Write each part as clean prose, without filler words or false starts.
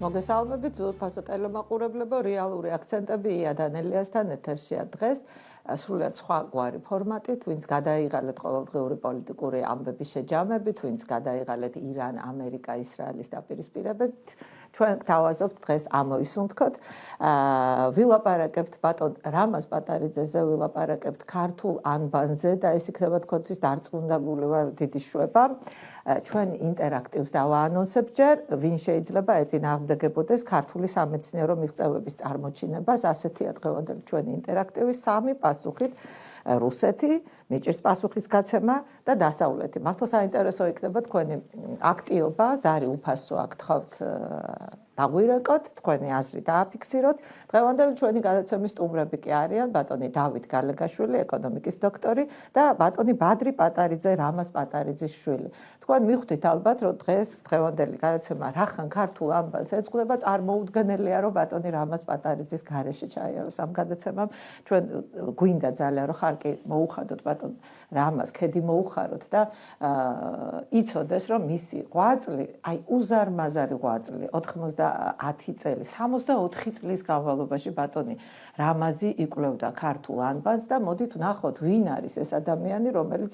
მოგესალმებით, ზურფასო ტელემაყურებლებო, რეალური აქცენტები იადან ელიასთან ეთერშია დღეს. სრულიად სხვაგვარი ფორმატით, ვინც გადაიღალეთ ყოველდღიური პოლიტიკური ამბების შეჯამებით, ვინც გადაიღალეთ ირან, ამერიკა, ისრაელის დაპირისპირებით. ჩვენ გთავაზობთ დღეს ამოისუნთქოთ. ვილაპარაკებთ ბატონ რამაზ პატარიძეზე, ვილაპარაკებთ ქართულ ანბანზე და ეს იქნება თქვენთვის დარწმუნებული ვარ დიდი შვება. ჩვენ ინტერაქტივს დავაანონსებთ ჯერ, ვინ შეიძლება ეწინააღმდეგებოდეს ქართული სამეცნიერო მიღწევების წარმოჩინებას, ასეთია დღევანდელი ჩვენი ინტერაქტივის სამი პასუხით. რუსეთი, მიჭირს პასუხის გაცემა და დასავლეთი. მართლა საინტერესო იქნება თქვენი აქტიობა, ზარი უფასო აქ გთხოვთ დაგვირეკოთ, თქვენი აზრი დააფიქსიროთ. დღევანდელი ჩვენი გადაცემის სტუმრები კი არიან ბატონი დავით გალეგაშვილი, ეკონომიკის დოქტორი და ბატონი ბადრი პატარიძე, რამაზ პატარიძის შვილი. თქვენ მიხვდით ალბათ, რომ დღევანდელი გადაცემა რახან ქართულ ამბავს ეძღვნება, წარმოუდგენელია, რომ ბატონი რამაზ პატარიძის გარეშე ჩაიაროს ამ გადაცემამ. ჩვენ გვინდა ძალიან, რომ ხარკი მოუხადოთ ბატონ რამაზ, ქედი მოუხაროთ და იცოდეს, რომ მისი ღვაწლი, აი უზარმაზარი ღვაწლი 90 წელი, 64 წლის განმავლობაში ბატონი რამაზი იკვლევდა ქართულ ანბანს და მოდით ვნახოთ, ვინ არის ეს ადამიანი, რომელიც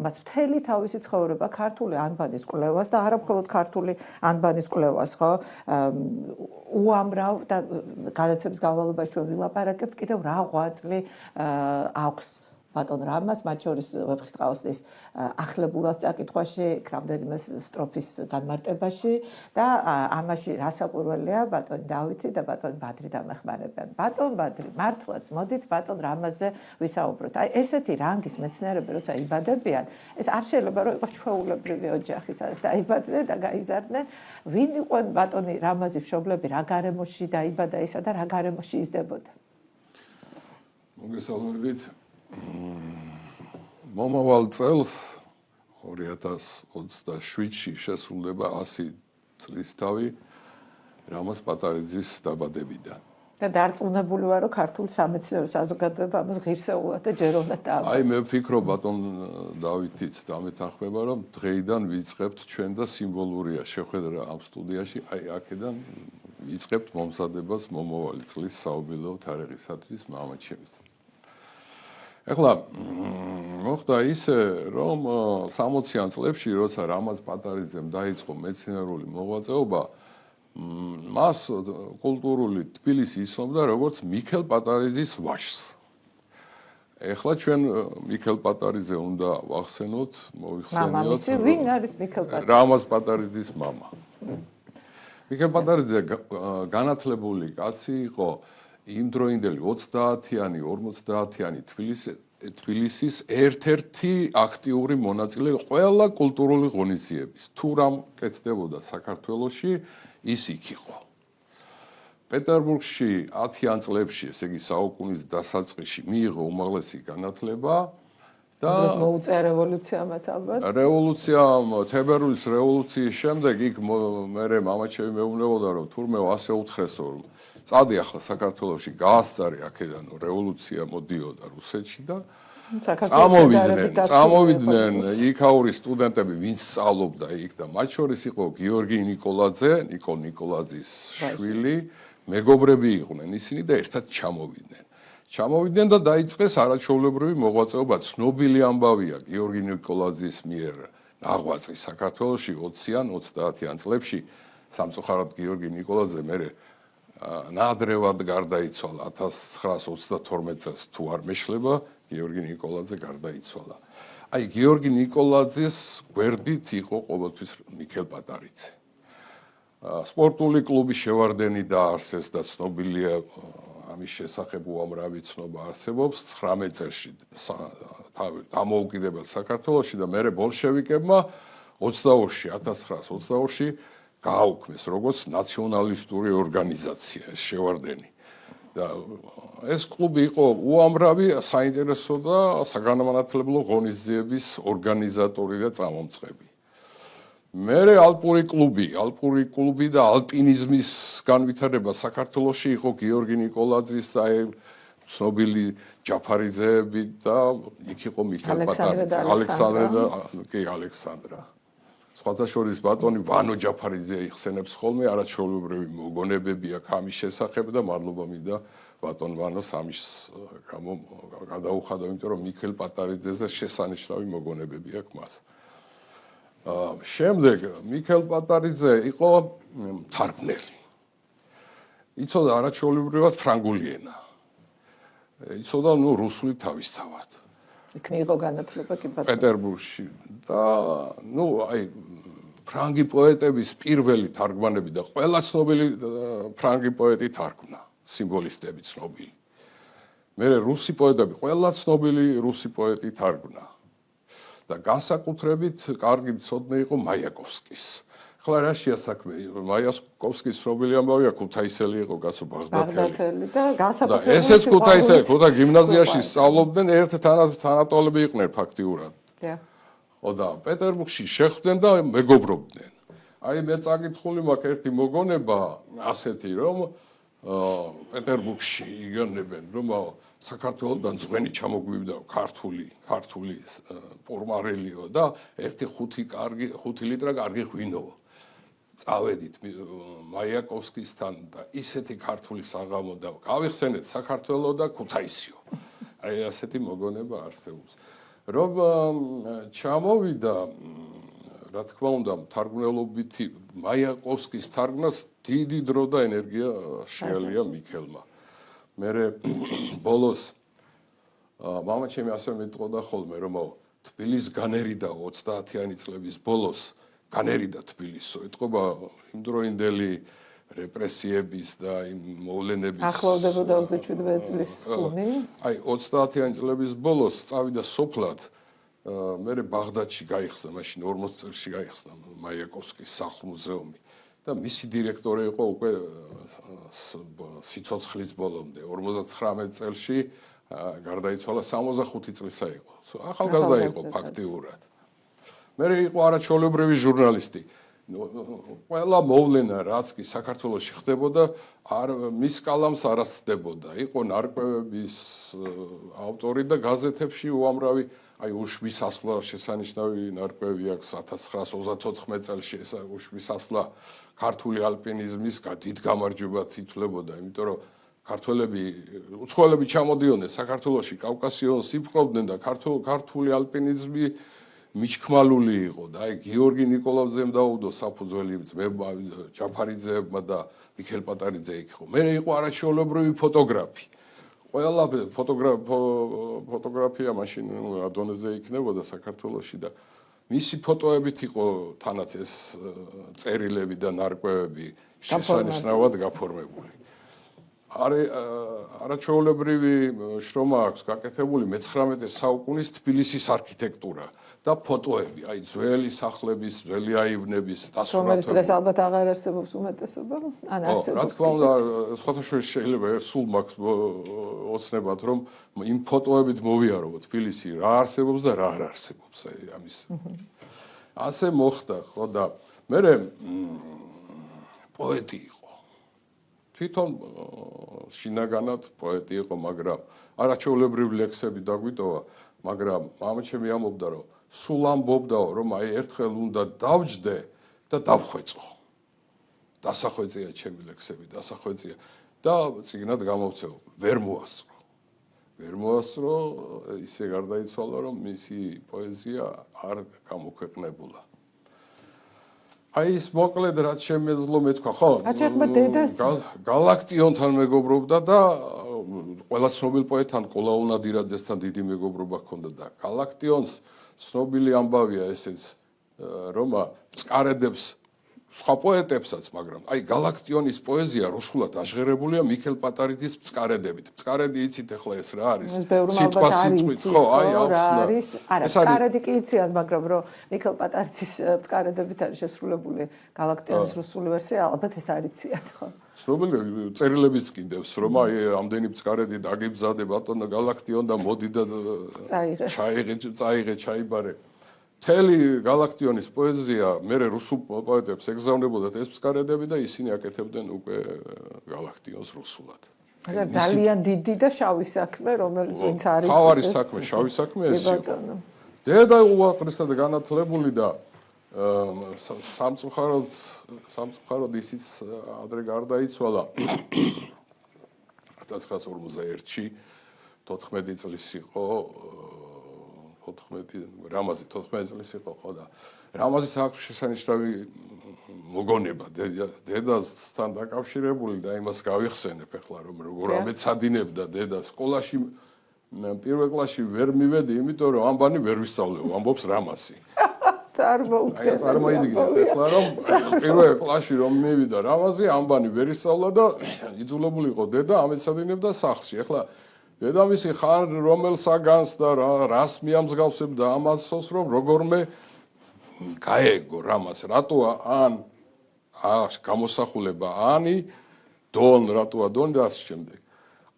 მას მთელი თავისი ცხოვრება ქართული ანბანის კვლევას და არა მხოლოდ ქართული ანბანის კვლევას, ხო? უამრავ და გადაცემის განმავლობაში ჩვენ ვილაპარაკებთ კიდევ რა ღვაწლი აქვს ბატონ რამაზ, მათ შორის ვეფხისტყაოსნის ახლებურად წაკითხვაში, რამდენიმე სტროფის განმარტებაში და ამაში რასაკვირველია ბატონ დავითი და ბატონ ბადრი დამეხმარებიან. ბატონ ბადრი, მართლაც მოდით ბატონ რამაზზე ვისაუბროთ. აი ესეთი რანგის მეცნიერები როცა იბადებიან, ეს არ შეიძლება რომ იყოს ჩვეულებრივი ოჯახი, სადაც დაიბადნენ და გაიზარდნენ. ვინ იყვნენ ბატონი რამაზის მშობლები, რა გარემოში დაიბადა ისა და რა გარემოში იზრდებოდა? მოგესალმებით. მომავალ წელს 2027-ში შესრულდება 100 წლისთავი რამაზ პატარიძის დაბადებიდან. და დარწმუნებული ვარ, რომ ქართული სამეცნიერო საზოგადოება ამას ღირსეულად და ჯეროვნად დააბას. აი მე ვფიქრობ ბატონ დავითიც დამეთანხმება, რომ დღეიდან ვიწყებთ ჩვენ და სიმბოლურია შეხვედრა ამ სტუდიაში, აი აქედან ვიწყებთ მომზადებას მომავალი წლის საუბილო თარიღისათვის მამაჩემის. ეხლა მოხდა ისე, რომ 60-იან წლებში, როცა რამაზ პატარიძემ დაიწყო მეცნიერული მოღვაწეობა, მას კულტურული თბილისი იცნობდა როგორც მიქელ პატარიძის ვაჟს. ეხლა ჩვენ მიქელ პატარიძე უნდა ვახსენოთ, მოვიხსენიოთ. ვინ არის მიქელ პატარიძე? რამაზ პატარიძის მამა. მიქელ პატარიძე განათლებული კაცი იყო. იმდროინდელი 30-იანი, 50-იანი თბილისის ერთ-ერთი აქტიური მონაწილე ყველა კულტურული ღონისძიების. თუ რამ კეთდებოდა საქართველოში, ის იქ იყო. პეტერბურგში 10-იან წლებში, ესე იგი საუკუნის დასაწყისში მიიღო უმაღლესი განათლება და მოუწია რევოლუციამაც ალბათ. თებერვლის რევოლუციის შემდეგ იქ მერე მამაჩემი მეუბნებოდა, რომ თურმე ასე უთხრესო, რომ წადი ახლა საქართველოში გაასწარი აქედან რევოლუცია მოდიოდა რუსეთში და წამოვიდნენ იქაური სტუდენტები, ვინც სწავლობდა იქ და მათ შორის იყო გიორგი ნიკოლაძე, ნიკოლ ნიკოლაძის შვილი, მეგობრები იყვნენ ისინი და ერთად ჩამოვიდნენ და დაიწყეს არაჩვეულებრივი მოღვაწეობა. ცნობილი ამბავია გიორგი ნიკოლაძის მიერ ნაღვაწი საქართველოში 20-იან, 30-იან წლებში. სამწუხაროდ გიორგი ნიკოლაძე მერე ნადრევად გარდაიცვალა 1932 წელს, თუ არ მეშლება, გიორგი ნიკოლაძე გარდაიცვალა. აი გიორგი ნიკოლაძის გვერდით იყო ყოველთვის მიქელ პატარიძე. სპორტული კლუბი შევარდენი დაარსეს და ცნობილია ამის შესახებ უამრავი ცნობა არსებობს 19 წელში დამოუკიდებელ საქართველოში და მერე ბოლშევიკებმა 1922-ში გააუქმეს როგორც ნაციონალისტური ორგანიზაცია ეს შევარდენი. და ეს კლუბი იყო უამრავი საინტერესო და საგანმანათლებლო ღონისძიების ორგანიზატორი და წამომწყები. მერე ალპური კლუბი და ალპინიზმის განვითარება საქართველოში იყო გიორგი ნიკოლაძის და ცნობილი ჯაფარიძეები და იქ იყო მიქელ პატარიძე, ალექსანდრა. სხვათა შორის ბატონი ვანო ჯაფარიძე იხსენებს ხოლმე არაჩვეულებრივი მოგონებები აქვს ამის შესახებ და მადლობა მინდა ბატონ ვანოს ამის გამო გადაუხადო, იმიტომ რომ მიქელ პატარიძეზე შესანიშნავი მოგონებები აქვს მას. შემდეგ მიქელ პატარიძე იყო თარგმნელი. იცოდა არაჩვეულებრივად ფრანგული ენა. იცოდა რუსული თავისთავად. იქ მიიღო განათლება კი ბატონო. პეტერბურგში და ფრანგი პოეტების პირველი თარგმანები და ყველა ცნობილი ფრანგი პოეტი თარგმნა, სიმბოლისტები ცნობილი. მერე რუსი პოეტები, ყველა ცნობილი რუსი პოეტი თარგმნა. და განსაკუთრებით კარგი მცოდნე იყო მაიაკოვსკის. ახლა რაშია საქმე? მაიაკოვსკის ცნობილი ამბავია, ქუთაისელი იყო კაცო ბაღდათელი და განსაკუთრებით ესეც ქუთაისელი, ქუთა გიმნაზიაში სწავლობდნენ, ერთ თანატოლები იყვნენ ფაქტიურად. და პეტერბურგში შეხვდნენ და მეგობრობდნენ. მე წაკითხული მაქვს ერთი მოგონება ასეთი, რომ პეტერბურგში იგონებენ, რომ საქართველოსთან ძღვენი ჩამოგვივიდა ქართული პორმარელიო და 5 ლიტრა კარგი ღვინო. წავედით მაიაკოვსკისთან და ისეთი ქართული საღამო და გავიხსენეთ საქართველოს და ქუთაისიო. ასეთი მოგონება არსებობს. რომ ჩამოვიდა, რა თქმა უნდა, თარგმნელობითი მაიაკოვსკის თარგმნას დიდი დრო და ენერგია შეალია მიქელმა. მერე ბოლოს მამაჩემი ასე მეტყოდა ხოლმე, რომ თბილის განერიდა 30-იანი წლების ბოლოს განერიდა თბილისო. ეთყობა იმდროინდელი რეპრესიების და იმ მოვლენების ახლოვდებოდა 27 წლის სუნი. 30-იანი წლების ბოლოს წავიდა სოფლად, მერე ბაღდადში გაიხსნა, მაშინ 40 წელში გაიხსნა მაიაკოვსკის სახლ-მუზეუმი და მისი დირექტორი იყო უკვე სიცოცხლის ბოლომდე, 59 წელში გარდაიცვალა, 65 წლისა იყო. ახალგაზრდა იყო ფაქტიურად. მერე იყო არაჩვეულებრივი ჟურნალისტი. ყველა მოვლენა რაც კი საქართველოში ხდებოდა, მის კალამს არ ასწდებოდა. იყო ნარკვევების ავტორი და გაზეთებში უამრავი უშვის ასვლა შესანიშნავი ნარკვევი აქვს 1934 წელში ეს უშვის ასვლა ქართული ალპინიზმის დიდ გამარჯვებად ითვლებოდა, იმიტომ რომ ქართველები უცხოელები ჩამოდიოდნენ საქართველოში, კავკასიონს იფრობდნენ და ქართული ალპინიზმი მიჩქმალული იყო და გიორგი ნიკოლაძემ დაუდო საფუძველი ძმებმა ჯაფარიძეებმა და მიქელ პატარიძე იქ იყო. მერე იყო არაჩვეულებრივი ფოტოგრაფი. ყველა ფოტოგრაფია მაშინ ადონეზე იქნებოდა საქართველოში და მისი ფოტოებით იყო თანაც ეს წერილები და ნარკვევები შესანიშნავად გაფორმებული. არაჩვეულებრივი შრომა აქვს გაკეთებული მე-19 საუკუნის თბილისის არქიტექტურა და ფოტოები, ძველი სახლების, ძველი აივნების დასურათები. რომელიც დღეს ალბათ აღარ არსებობს უმეტესობა, ან არსებობს. რა თქმა უნდა, სხვათა შორის შეიძლება სულ მაქვს ოცნებად, რომ იმ ფოტოებით მოვიარო თბილისი რა არსებობს და რა არ არსებობს, ამის. ასე მოხდა, ხო და მერე პოეტი იყო. თვითონ შინაგანად პოეტი იყო, მაგრამ არაჩვეულებრივი ლექსები დაგვიტოვა, მაგრამ მამაჩემი ამბობდა, რომ სულ ამბობდაო, რომ ერთხელ უნდა დავჯდე და დავხვეწო. დასახვეწია ჩემი ლექსები, დასახვეწია და წიგნად გამოვცეო, ვერ მოასწრო, ისე გარდაიცვალა, რომ მისი პოეზია არ გამოქვეყნებულა. ის მოკლედ რაც შემეძლო მეთქვა, ხო? გალაქტიონთან მეგობრობდა და ყველა ცნობილ პოეტთან, ყოლაუ ნადირაძესთან დიდი მეგობრობა ჰქონდა და გალაქტიონს ცნობილი ამბავია ესეც, რომ წყარედებს სხვა პოეტებსაც, მაგრამ გალაქტიონის პოეზია რუსულად აღღერებულია მიქელ პატარიძის წყარედებით. წყარედი იცით ახლა ეს რა არის? სიტყვა სიტყვით, ხო, არის. არა, წყარედი კი იციან, მაგრამ რომ მიქელ პატარიძის წყარედებით არის შესრულებული გალაქტიონის რუსული ვერსია, ალბათ ეს არ იციან, ხო? ცნობილი წერილებიც კიდევს, რომ ამდენი წყარედი დაგიბზადე ბატონო გალაქტიონ და მოდი და წაიღე, ჩაიბარე. მთელი გალაქტიონის პოეზია მერე რუსულ პოეტებს ეგზავნებოდათ ეს წყარედები და ისინი აკეთებდნენ უკვე გალაქტიონს რუსულად. ძალიან დიდი და შავი საქმე, რომელიც ვინც არის თავარი საქმე, შავი საქმე ეს იყო. დედა უაღრესად განათლებული და სამწუხაროდ ისიც ადრე გარდაიცვალა 1941-ში 14 წლის იყო 14 წლის იყო ხო და რამაზის აქვს შესანიშნავი მოგონება დედასთან დაკავშირებული და იმას გავიხსენებ ახლა რომ როგორ ამეცადინებდა დედა სკოლაში პირველ კლასში ვერ მივედი იმიტომ რომ ამბანი ვერ ვისწავლეო ამბობს რამაზი წარმოიდგინეთ ახლა რომ პირველ კლასში რომ მივიდა რამაზი ამბანი ვერ ისწავლა და იძულებული იყო დედა ამეცადინებდა სახლში ახლა დედამისი ხან რომელ საგანს და რას მიამსგავსებდა ამასოს რომ როგორმე გაეგო რამას რატოა ან გამოსახულება ანი დონ რატოა დონ და ამ შემდეგ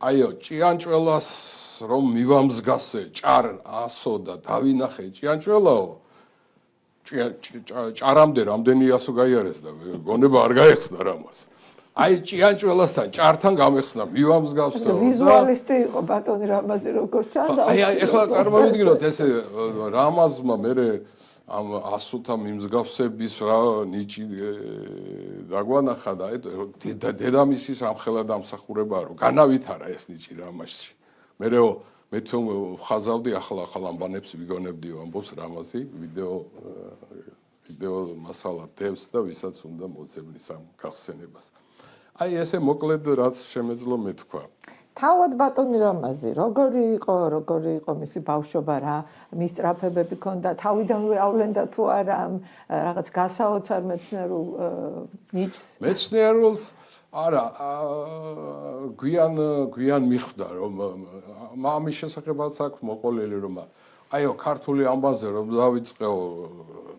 აიო ჭიანჭველას რომ მივამსგასე ჭარ ასო და დავინახე ჭიანჭველაო ჭარამდე რამდენი ასო გაიარეს და გონება არ გაეხსნა რამას აი ჭიანჭველასთან ჭართან გამეხსნა მივამსგავსე ვიზუალისტი იყო ბატონი რამაზი როგორც ჩანს აი ეხლა წარმოვიდგინოთ ესე რამაზმა მერე ამ ასოთა მიმსგავსების რა ნიჭი დაგვანახა და დედამისის რამხელა დამსახურება რომ განავითარა ეს ნიჭი რამაზში მერეო მე თუ ხაზავდი ახლა ამბანებს ვიგონებდიო ამბობს რამაზი ვიდეო მასალა დევს და ვისაც უნდა მოძებნის ამ გახსენებას აი ესე მოკლედ რაც შემეძლო მეთქვა თავად ბატონი რამაზი როგორი იყო მისი ბავშვობა რა მისწრაფებები ქონდა თავიდანვე ავლენდა თუ არა რაღაც გასაოცარ მეცნიერულ ნიჭს მეცნიერულს არა გვიან მიხვდა რომ ამის შესახებაც აქვს მოყოლილი რომ აიო ქართული ამბაზე რომ დავიწყეო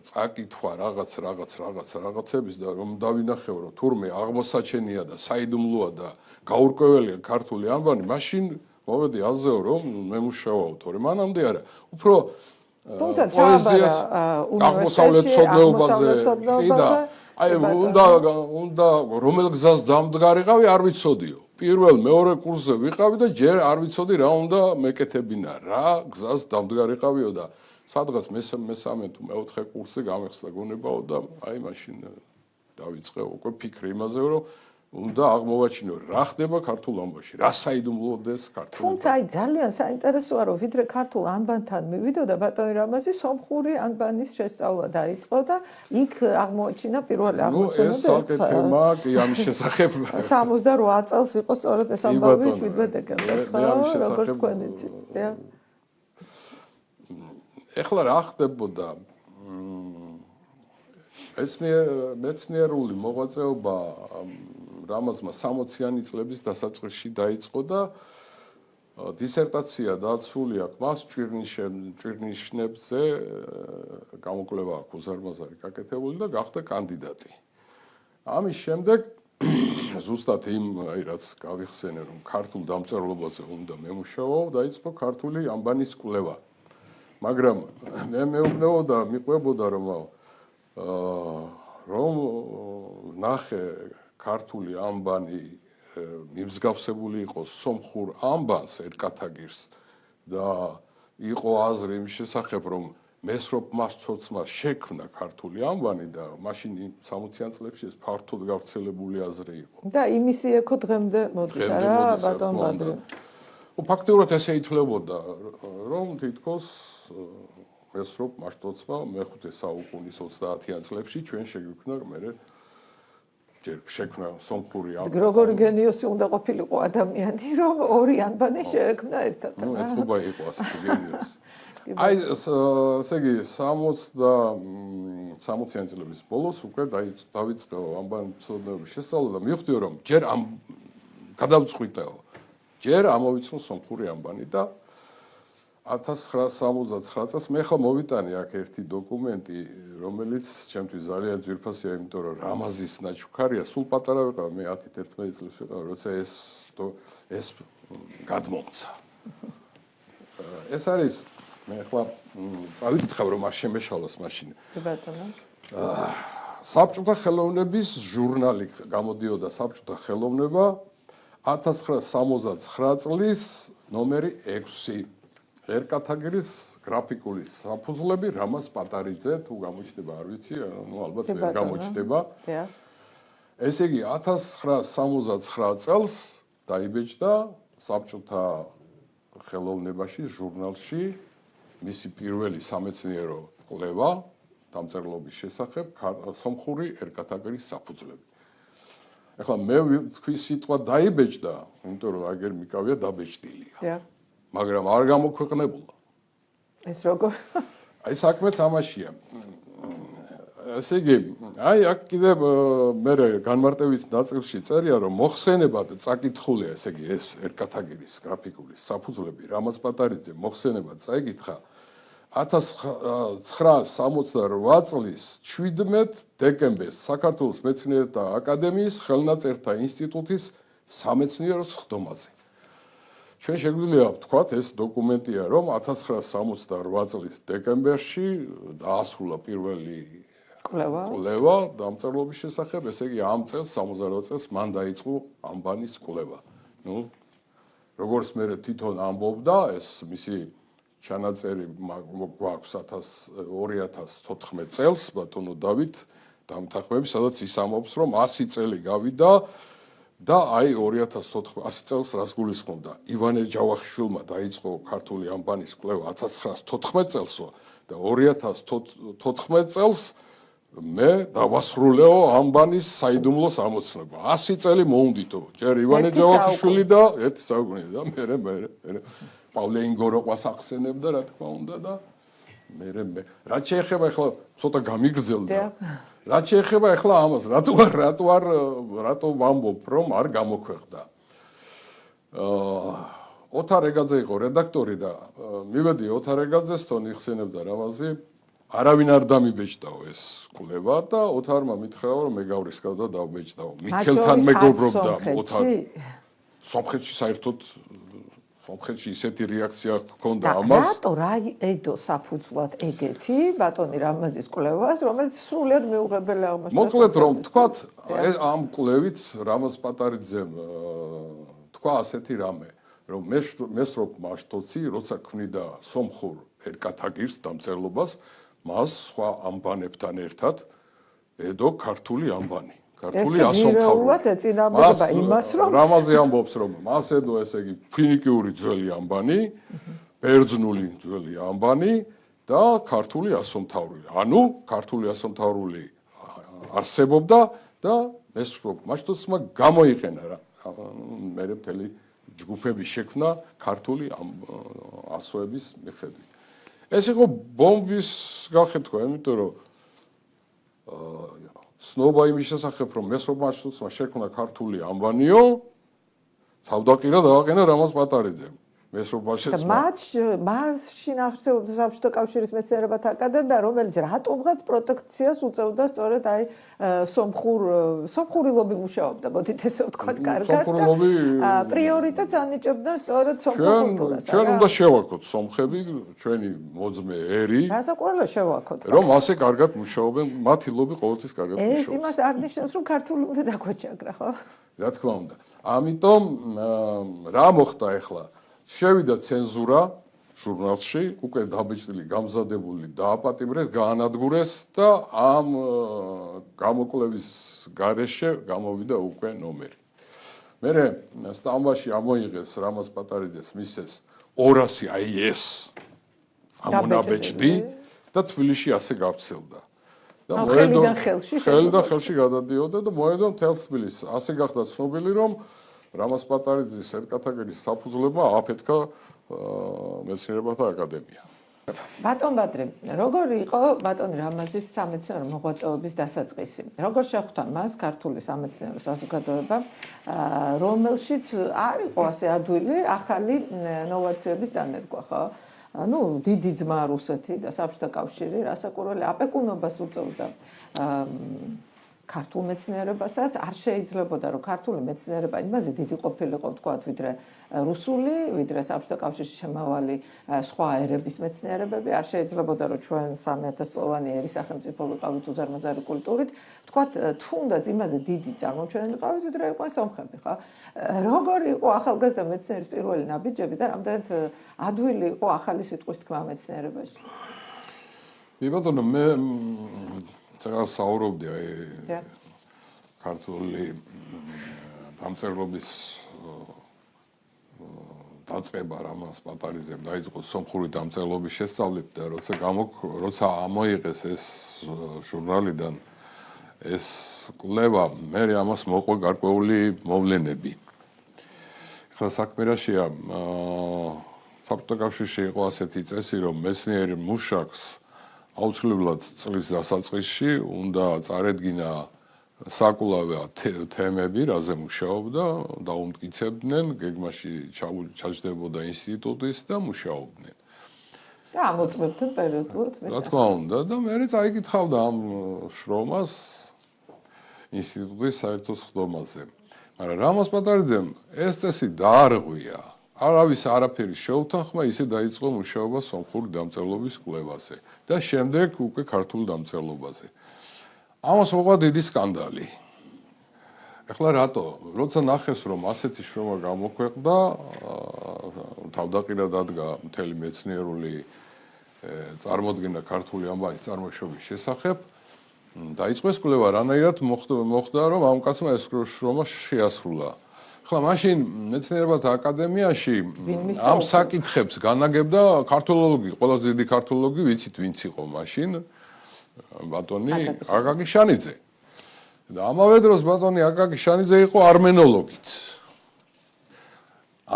წაკითხვა რაღაცების და რომ დავინახეო რომ თურმე აღმოსაჩენია და საიდუმლოა და გაურკვეველია ქართული ამბანი მაშინ მოვედი აზეო რომ მემუშავალ თორე მანამდე არა უფრო თუმცა ჩააბარა აღმოსავლეთ ცოდნეობაზე და აი უნდა რომელ გზას დამდგარიყავი არ ვიცოდიო პირველ მეორე კურსზე ვიყავი და ჯერ არ ვიცოდი რა უნდა მეკეთებინა რა გზას დამდგარიყავიო და სადღაც მესამე თუ მეოთხე კურსზე გამეხსნა გონებაო და აი მაშინ დავიწყე უკვე ფიქრი იმაზე რომ უნდა აღმოვაჩინო რა ხდება ქართულ ამბაში რა საიდუმლოდეს ქართულ თუმცა აი ძალიან საინტერესოა რომ ვიდრე ქართულ ამბანთან მივიდოდა ბატონი რამაზი სომხური ამბანის შესწავლა დაიწყო და იქ აღმოაჩინა პირველი აღმოჩენა ეს საკეთება კი ამის შესახებ 68 წელს იყო სწორედ ეს ამბავი 17 დეკემბერს ხო როგორც თქვენ იცით ეხლა რა ხდებოდა მეცნიერული მოღვაწეობა რამაზმა 60-იანი წლების დასაწყისში დაიწყო და დისერტაცია დაცული აქვს მას ჭვირნიშნებზე გამოკვლევა აქვს უზარმაზარი გაკეთებული და გახდა კანდიდატი. ამის შემდეგ ზუსტად იმ რაც გავიხსენე რომ ქართულ დამწერლობაზე უნდა მემუშაო დაიწყო ქართული ამბანის კვლევა. მაგრამ მე მეუბნებოდა მიყვებოდა რომ ნახე ქართული ამბანი მიმსგავსებული იყოს სომხურ ამბანს ერკათაგირს და იყო აზრი იმ შესახებ რომ მესროპ მასწოცმა შექმნა ქართული ამბანი და მაშინ 60-იან წლებში ეს ფართოდ გავრცელებული აზრი იყო. და იმისი ეკო დღემდე მოდის არა ბატონ ბადრი. ფაქტობრივად ესე ითვლებოდა რომ თითქოს მესროპ მასწოცმა მე-5 საუკუნის 30-იან წლებში ჩვენ შეგვიქმნა მერე ჯერ შექმნა სომხური ამბანი. როგორი გენიოსი უნდა ყოფილიყო ადამიანი რომ ორი ამბანი შეექმნა ერთად. ნუ ეთქობა იყო ასეთი გენიოსი. აი ესე იგი 60-იან წლების ბოლოს უკვე დავიწყეო ამბანმცოდნეობის შესწავლა და მივხვდიო რომ ჯერ ამ გადავწყვიტეო ჯერ ამოვიცნო სომხური ამბანი და 1979 წელს მე ხომ მოვიტანე აქ ერთი დოკუმენტი რომელიც ჩემთვის ძალიან ძვირფასია იმიტომ რომ რამაზის ნაჩუქარია სულ პატარა ვიყავ მე 10-11 წლის ვიყავ როცა ეს გადმომცა ეს არის მე ახლა წავიკითხავ რომ არ შემეშალოს მაშინ ბატონო საბჭოთა ხელოვნების ჟურნალი გამოდიოდა საბჭოთა ხელოვნება 1979 წლის ნომერი 6 ერკათაგირის გრაფიკული საფუძვლები რამაზ პატარიძე თუ გამოჩნდება არ ვიცი, ну ალბათ ვერ გამოჩნდება. ესე იგი 1979 წელს დაიბეჭდა საბჭოთა ხელოვნებაში ჟურნალში მისი პირველი სამეცნიერო კვლევა დამწერლობის შესახებ სომხური ერკათაგირის საფუძვლები. ეხლა მე თქვი სიტყვა დაიბეჭდა, იმიტომ რომ აგერ მიკავია დაბეჭდილია. მაგრამ არ გამოქვეყნებულა. ეს როგორ? აი საქმეც ამაშია. ესე იგი, აი აქ კიდე მე განმარტებით ნაწილში წერია, რომ მოხსენებად წაკითხულია, ესე იგი, ეს ერკათაგირის გრაფიკული საფუძვლები, რამაზ პატარიძე მოხსენებად წაიკითხა 1968 წლის 17 დეკემბერს საქართველოს მეცნიერთა აკადემიის ხელნაწერთა ინსტიტუტის სამეცნიერო სხდომაზე. ჩვენ შეგვიძლია ვთქვათ, ეს დოკუმენტია, რომ 1968 წლის დეკემბერში დაასრულა პირველი კვლევა დამწერლობის შესახებ, ესე იგი ამ წელს 68 წელს მან დაიწყო ამბანის კვლევა. ნუ როგორც მე თვითონ ამბობდა, ეს მისი ჩანაწერი გვაქვს 2014 წელს ბატონო დავით დამთახმები, სადაც ის ამბობს, რომ 100 წელი გავიდა და აი 100 წელს რას გულისხმობდა? ივანე ჯავახიშვილმა დაიწყო ქართული ამბანის კვლევა 1914 წელსო და 2014 წელს მე დავასრულეო ამბანის საიდუმლოს ამოცნობა. 100 წელი მოუნდითო. ჯერ ივანე ჯავახიშვილი და ერთი საუკუნე და მე პავლე ინგოროყვას ახსენებდა, რა თქმა უნდა და მე რაც შეეხება ახლა ცოტა გამიგრძელდა. რაც შეეხება ახლა ამას, რატო ვამბობ, რომ არ გამოქვეყნდა. ოთარ ეგაძე იყო რედაქტორი და მივედი ოთარ ეგაძეს თონ იხსენებდა რამაზი, არავინ არ დამიბეჭდაო ეს კვლევა და ოთარმა მითხრაო, რომ მე გავრისკავ და დავბეჭდაო. მიქელთან მეგობრობდა ოთარ. სომხეთში საერთოდ სომხეთში ისეთი რეაქცია ჰქონდა ამას. რატო რა ედო საფუძვლად ეგეთი ბატონი რამაზის კვლევას, რომელიც სრულიად მეუღებელი აღმოჩნდა. მოკლედ რომ ვთქვათ, ამ კვლევით რამაზ პატარიძემ თქვა ასეთი რამე, რომ მესროპ მაშტოცი, როცა ქმნიდა სომხურ ერკათაგირს დამწერლობას, მას სხვა ამბანებთან ერთად ედო ქართული ამბანი. ქართული ასომთავრული. ეწინააღმდეგება იმას, რომ რამაზე ამბობს, რომ მას ედო ესე იგი ფინიკიური ძველი ამბანი, ბერძნული ძველი ამბანი და ქართული ასომთავრული. ანუ ქართული ასომთავრული არსებობდა და მესროპ მაშტოცმა გამოიყენა რა. მე მთელი ჯგუფების შექმნა ქართული ასოების მიხედვით. ეს იყო ბომბის გახეთქვა, იმიტომ რომ ცნობა იმის შესახებ, რომ მესროპ მაშტოცმა შექმნა ქართული ამბანიო, თავდაყირა დააყენა რამაზ პატარიძემ. მესროპ მაშტოცმა. მაშინ აღწევდა საბჭოთა კავშირის მეცნიერებათა აკადემია, რომელიც რატომღაც პროტექციას უწევდა სწორედ აი სომხური ლობი მუშაობდა, მოდით ესე ვთქვათ კარგად. პრიორიტეტს ანიჭებდა სწორედ სომხურ კულტურას. ჩვენ უნდა შევაქოთ სომხები, ჩვენი მოძმე ერი. რასაკვირველია შევაქოთ. რომ ასე კარგად მუშაობენ, მათი ლობი ყოველთვის კარგად მუშაობს. ეს იმას არ ნიშნავს, რომ ქართული უნდა დაგვაჩაგრა, ხო? რა თქმა უნდა. ამიტომ რა მოხდა ახლა? შევიდა ცენზურა ჟურნალში, უკვე დაბეჭდილი, გამზადებული დააპატიმრეს, გაანადგურეს და ამ გამოკვლევის გარეშე გამოვიდა უკვე ნომერი. მერე სტამბაში ამოიღეს რამაზ პატარიძეს მისცეს 200 აი ეს ამონაბეჭდი და თბილისში ასე გავცელდა. და მოედო ხელში გადადიოდა და მოედო მთელ თბილისს. ასე გახდა ცნობილი, რომ რამაზ პატარიძის ერკათაგირის საფუძვლებმა აფეთქა მეცნიერებათა აკადემია. ბატონ ბადრი, როგორი იყო ბატონი რამაზის სამეცნიერო მოღვაწეობის დასაწყისი? როგორ შეხვდა მას ქართული სამეცნიერო საზოგადოება, რომელშიც არ იყო ასე ადვილი ახალი ნოვაციების დანერგვა, ხო? ну, დიდი ძმა რუსეთი და საბჭოთა კავშირი რასაკვირველი აპეკუნობას უწევდა ქართულ მეცნიერებასაც არ შეიძლებოდა რომ ქართული მეცნიერება იმაზე დიდი ყოფილიყო თქვათ ვიდრე რუსული, ვიდრე საბჭოთა კავშირში შემავალი სხვა ერების მეცნიერებები, არ შეიძლებოდა რომ ჩვენ 3000 წლოვანი ერის სახელმწიფო ვიყავით უზარმაზარი კულტურით, თქვათ თუნდაც იმაზე დიდი წარმოჩენილი ყავით ვიდრე იყვნენ სომხები, ხო? როგორი იყო ახალგაზრდა მეცნიერის პირველი ნაბიჯები და რამდენად ადვილი იყო ახალი სიტყვის თქმა მეცნიერებაში? ბატონო, მე ცოტა საუბრობდი ქართული დამწერლობის დაწყება რამას პატარიძემ დაიწყო სომხური დამწერლობის შესწავლით და როცა ამოიღეს ეს ჟურნალიდან ეს კვლევა, მე ამას მოყვა გარკვეული მოვლენები. ახლა საქმე რაშია, საბჭოთა კავშირში იყო ასეთი წესი, რომ მეცნიერ მუშაკს აუცილებლად წლის დასაწყისში უნდა წარედგინა საკულავია თემები, რაზე მუშაობდა, დაუმტკიცებდნენ, გეგმაში ჩაჯდებოდა ინსტიტუტის და მუშაობდნენ. და ამოწმებდნენ პერიოდულად რა თქმა უნდა, და მე წაიკითხავდა ამ შრომას ინსტიტუტის საერთო სხდომაზე. მაგრამ რამაზ პატარიძემ ეს წესი დაარღვია. არავის არაფერი შეუთანხმა, ისე დაიწყო მუშაობა სომხური დამწერლობის კვლევაზე და შემდეგ უკვე ქართულ დამწერლობაზე. ამას მოყვა დიდი სკანდალი. ეხლა რატო? როცა ნახეს, რომ ასეთი შრომა გამოქვეყნდა, თავდაყირად ადგა მთელი მეცნიერული წარმოდგენა ქართული ამბავის წარმოშობის შესახებ, დაიწყეს კვლევა, რანაირად მოხდა, რომ ამ კაცმა ეს შრომა შეასრულა. ხლა მაშინ მეცნიერებათა აკადემიაში ამ საკითხებს განაგებდა ქართოლოგი, ყველაზე დიდი ქართოლოგი, ვიცით ვინც იყო მაშინ, ბატონი აკაკი შანიძე. და ამავე დროს ბატონი აკაკი შანიძე იყო არმენოლოგიც.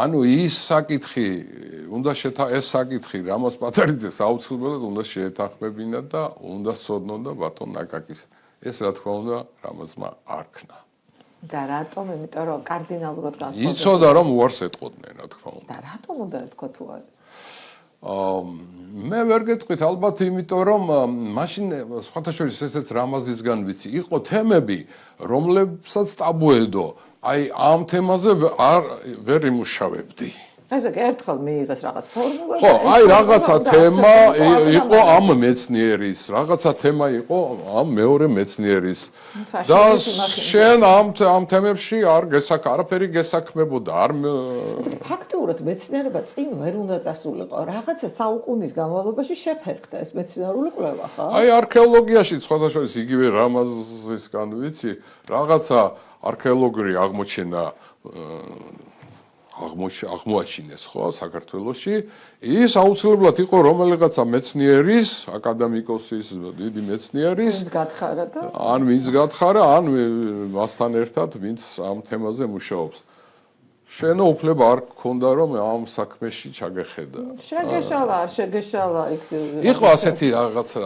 ანუ ის საკითხი, ეს საკითხი რამაზ პატარიძეს აუცილებლად უნდა შეეთანხმებინა და უნდა სცოდნოდა ბატონ აკაკის. ეს რა თქმა უნდა რამაზმა არ ქნა. და რატომ? იმიტომ რომ კარდინალურად განსხვავდება. იცოდა რომ უარს ეტყოდნენ, რა თქმა უნდა. და რატომ უნდა ეთქვა თუ არა? მე ვერ გეტყვით, ალბათ იმიტომ რომ მაშინ სხვათა შორის ესეც რამაზისგან ვიცი, იყო თემები, რომლებსაც ტაბუედო. აი ამ თემაზე ვერ იმუშავებდი. ესე ერთხელ მიიღეს რაღაც ფორმულა. ხო, აი რაღაცა თემა იყო ამ მეცნიერის, რაღაცა თემა იყო ამ მეორე მეცნიერის. და შენ ამ თემებში არაფერი გესაქმებოდა, არ ფაქტიურად მეცნიერება წინ ვერ უნდა წასულიყო. რაღაცა საუკუნის განმავლობაში შეფერხდა ეს მეცნიერული კვლევა, ხო? აი არქეოლოგიაში სხვათა შორის იგივე რამაზისგან ვიცი, რაღაცა არქეოლოგიური აღმოჩენა აღმოაჩინეს ხო საქართველოში ის აუცილებლად იყო რომელიღაცა მეცნიერის აკადემიკოსის დიდი მეცნიერის ვინც გათხარა ან მასთან ერთად ვინც ამ თემაზე მუშაობს შენო უფლება არ გქონდა რომ ამ საქმეში ჩაგეხედა შეგეშალა იყო ასეთი რაღაცა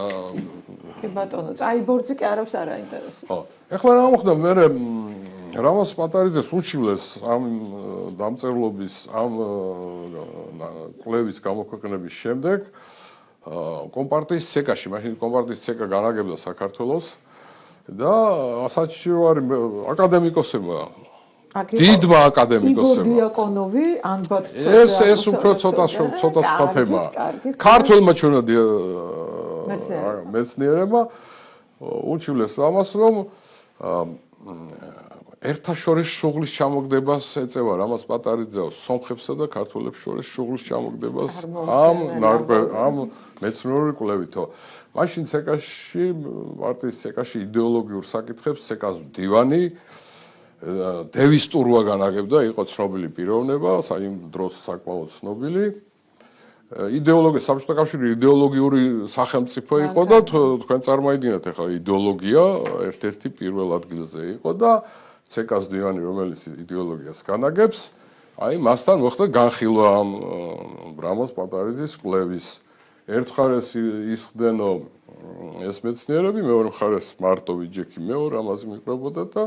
კი ბატონო წაიბორძი კი არავის არ აინტერესებს ხო ეხლა რა მოხდა მე რამაზ პატარიძეს უჩივლეს ამ დამწერლობის ამ კვლევის გამოქვეყნების შემდეგ კომპარტიის ცეკაში, მაშინ კომპარტიის ცეკა განაგებდა საქართველოს და საჩივარი აკადემიკოსებმა დიდმა აკადემიკოსებმა იგორ დიაკონოვი ანბათ ეს უფრო ცოტა სხვა თემა ქართველმა ჩვენა მეცნიერებმა უჩივლეს ამას რომ ერთაშორის შუღლის ჩამოგდებას ეწევა რამაზ პატარიძე სომხებსა და ქართველებს შორის შუღლის ჩამოგდებას ამ მეცნიერული კვლევითო. მაშინ ცეკაში, პარტიის ცეკაში იდეოლოგიურ საკითხებს ცეკას მდივანი დევის ტურვა განაგებდა, იყო ცნობილი პიროვნება, იმ დროს საკმაოდ ცნობილი. იდეოლოგია, საბჭოთა კავშირი იდეოლოგიური სახელმწიფო იყო და თქვენ წარმოიდგინეთ ახლა იდეოლოგია ერთ-ერთი პირველ ადგილზე იყო და ცეკას დივანი რომელიც იდეოლოგიას განაგებს, აი მასთან მოხდა განხილვა ამ რამაზ პატარიძის კვლევის. ერთ მხარეს ისხდენო ეს მეცნიერები, მეორე მხარეს მარტო ვიჯექი მეორე ამაზე მიყრებოდა და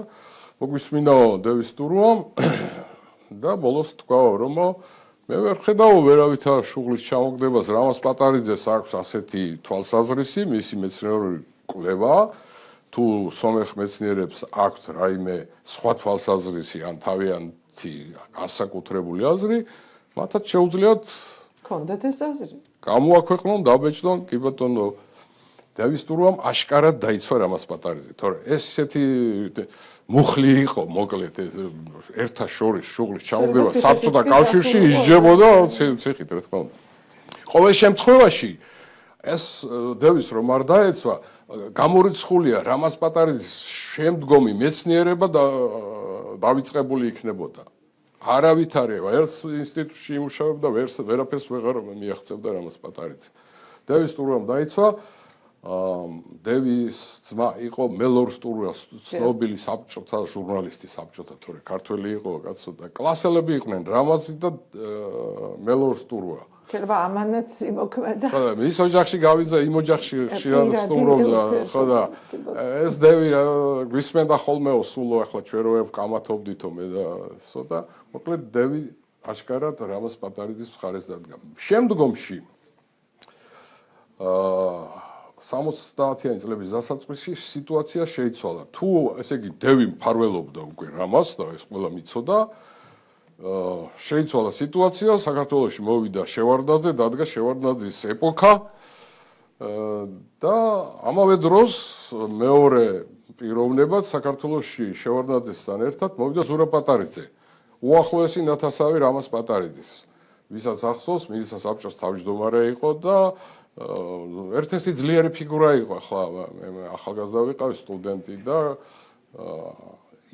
მოგვისმინაო დევის ტურვა და ბოლოს თქვა რომ მე ვერ ხედავ ვერავითა შუღლის ჩამოგდებას რამაზ პატარიძეს აქვს ასეთი თვალსაზრისი მისი მეცნიერული კვლევა თუ სომეხ მეცნიერებს აქვთ რაიმე სხვა თვალსაზრისი ან თავიანთი განსაკუთრებული აზრი, მათაც შეუძლიათ ქონდათ ეს აზრი. გამოაქვეყნონ, დაბეჭდონ, კი ბატონო, დავის ტურვამ აშკარად დაიცვა რამაზ პატარიძე, თორე ეს ესეთი მუხლი იყო, მოკლედ ერთა შორის შუღლის ჩამოგება საბჭოთა კავშირში ისჯებოდა ციხით, რა თქმა უნდა. ყოველ შემთხვევაში ეს დევის რომ არ დაეცვა, გამორიცხულია რამაზ პატარიძის შემდგომი მეცნიერება დავიწყებული იქნებოდა. არავითარი ერთ ინსტიტუტში იმუშავებდა, ვერაფერს ვეღარ მიაღწევდა რამაზ პატარიძე. დევის ტურვამ დაიცვა, დევის ძმა იყო მელორ სტურვა, ცნობილი საბჭოთა ჟურნალისტი, საბჭოთა თორე ქართველი იყო, კაცო და კლასელები იყვნენ რამაზი და მელორ სტურვა. შეიძლება ამანაც იმოქმედა. ხო და მის ოჯახში გავიძა, იმ ოჯახში ხშირად სტუმრობდა, ხო და ეს დევი გვისმენდა ხოლმეო სულო, ახლა ჩვენ რო ვკამათობდითო მე და ცოტა, მოკლედ დევი აშკარად რამაზ პატარიძის მხარეს დადგა. შემდგომში 70-იანი წლების დასაწყისში სიტუაცია შეიცვალა. თუ ესე იგი დევი მფარველობდა უკვე რამაზს და ეს ყველა მიცოდა, შეიცვალა სიტუაცია, საქართველოში მოვიდა შევარდნაძე, დადგა შევარდნაძის ეპოქა და ამავე დროს მეორე პიროვნებად საქართველოში შევარდნაძესთან ერთად მოვიდა ზურაბ პატარიძე. უახლოესი ნათესავი რამაზ პატარიძის, ვისაც ახსოვს, მინისტრთა საბჭოს თავმჯდომარე იყო და ერთ-ერთი ძლიერი ფიგურა იყო, ახლა მე ახალგაზრდა ვიყავი, სტუდენტი და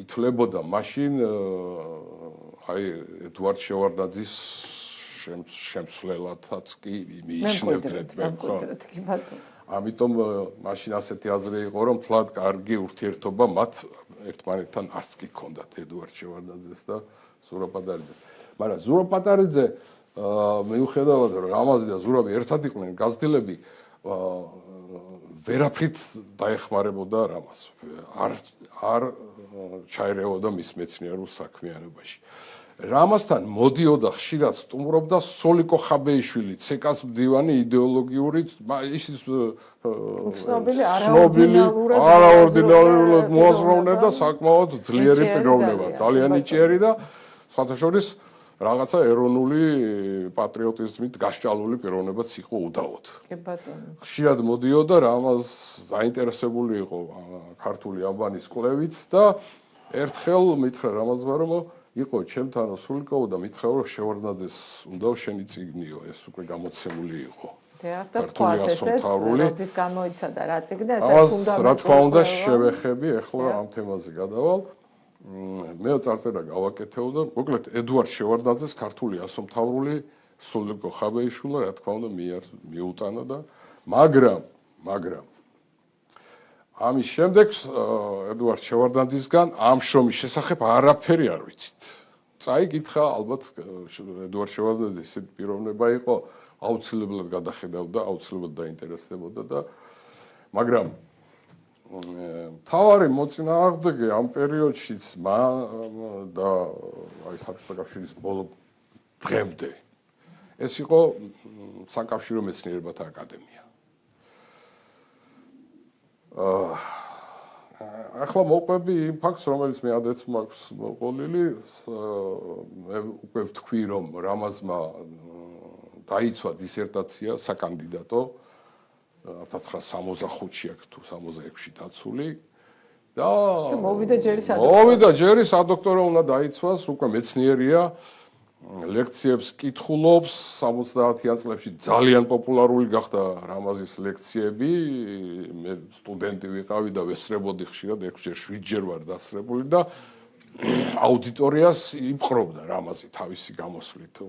ითვლებოდა მაშინ აი ედვარდ შევარდნაძის შემცვლელადაც კი მიიჩნევდნენ მე ხო. ამიტომ მაშინ ასეთი აზრი იყო, რომ თლად კარგი ურთიერთობა მათ ერთმანეთთან არც კი ჰქონდათ ედვარდ შევარდნაძეს და ზურაბ პატარიძეს. მაგრამ ზურაბ პატარიძე მიუხედავად რომ რამაზი და ზურაბი ერთად იყვნენ გაზრდილები, ვერაფრით დაეხმარებოდა რამაზს. არ ჩაერეოდა მის მეცნიერულ საქმიანობაში. რამაზთან მოდიოდა ხშირად სტუმრობდა სოლიკო ხაბეიშვილი, ცეკას მდივანი იდეოლოგიური, ისიც ცნობილი არაორდინარულად მოაზროვნე და საკმაოდ ძლიერი პიროვნება, ძალიან ნიჭიერი და სხვათა შორის რაღაცა ეროვნული პატრიოტიზმით გასჭალული პიროვნებაც იყო უდავოდ. კი ბატონო. ხშირად მოდიოდა რამაზ დაინტერესებული იყო ქართული ამბანის კვლევით და ერთხელ მითხრა რამაზმა რომ იყო ჩემთანო სულიკოვო და მითხრა რომ შევარდნაძეს უნდა შენი წიგნიო, ეს უკვე გამოცემული იყო. და თქვათ ესეც როდის გამოიცადა რა წიგნი, ეს ფუნდამენტური. რა თქმა უნდა შევეხები, ახლა ამ თემაზე გადავალ. მე წარწერა გავაკეთეო და მოკლედ ედვარდ შევარდნაძეს ქართული ასომთავრული სულიკო ხაბეიშვილა რა თქმა უნდა მიუტანა და მაგრამ ამის შემდეგ ედვარდ შევარდნაძისგან ამ შრომის შესახებ არაფერი არ ვიცით. წაიკითხა ალბათ ედვარდ შევარდნაძე ისეთი პიროვნება იყო, აუცილებლად გადახედავდა, აუცილებლად დაინტერესდებოდა და მაგრამ თავარი მოწინააღმდეგე ამ პერიოდშიც და აი საბჭოთა კავშირის ბოლო დღემდე ეს იყო საკავშირო მეცნიერებათა აკადემია. ახლა მოყვები იმ ფაქტს, რომელიც მე ადრეც მაქვს მოყოლილი, მე უკვე ვთქვი, რომ რამაზმა დაიცვა დისერტაცია საკანდიდატო 1965-ში აქ თუ 66-ში დაცული და მოვიდა ჯერი სადოქტორო უნდა დაიცვას, უკვე მეცნიერია, ლექციებს კითხულობს, 70-იან წლებში ძალიან პოპულარული გახდა რამაზის ლექციები, მე სტუდენტი ვიყავი და ვესწრებოდი ხშირად 6-ჯერ 7-ჯერ ვარ დასწრებული და აუდიტორიას იპყრობდა რამაზი თავისი გამოსვლით.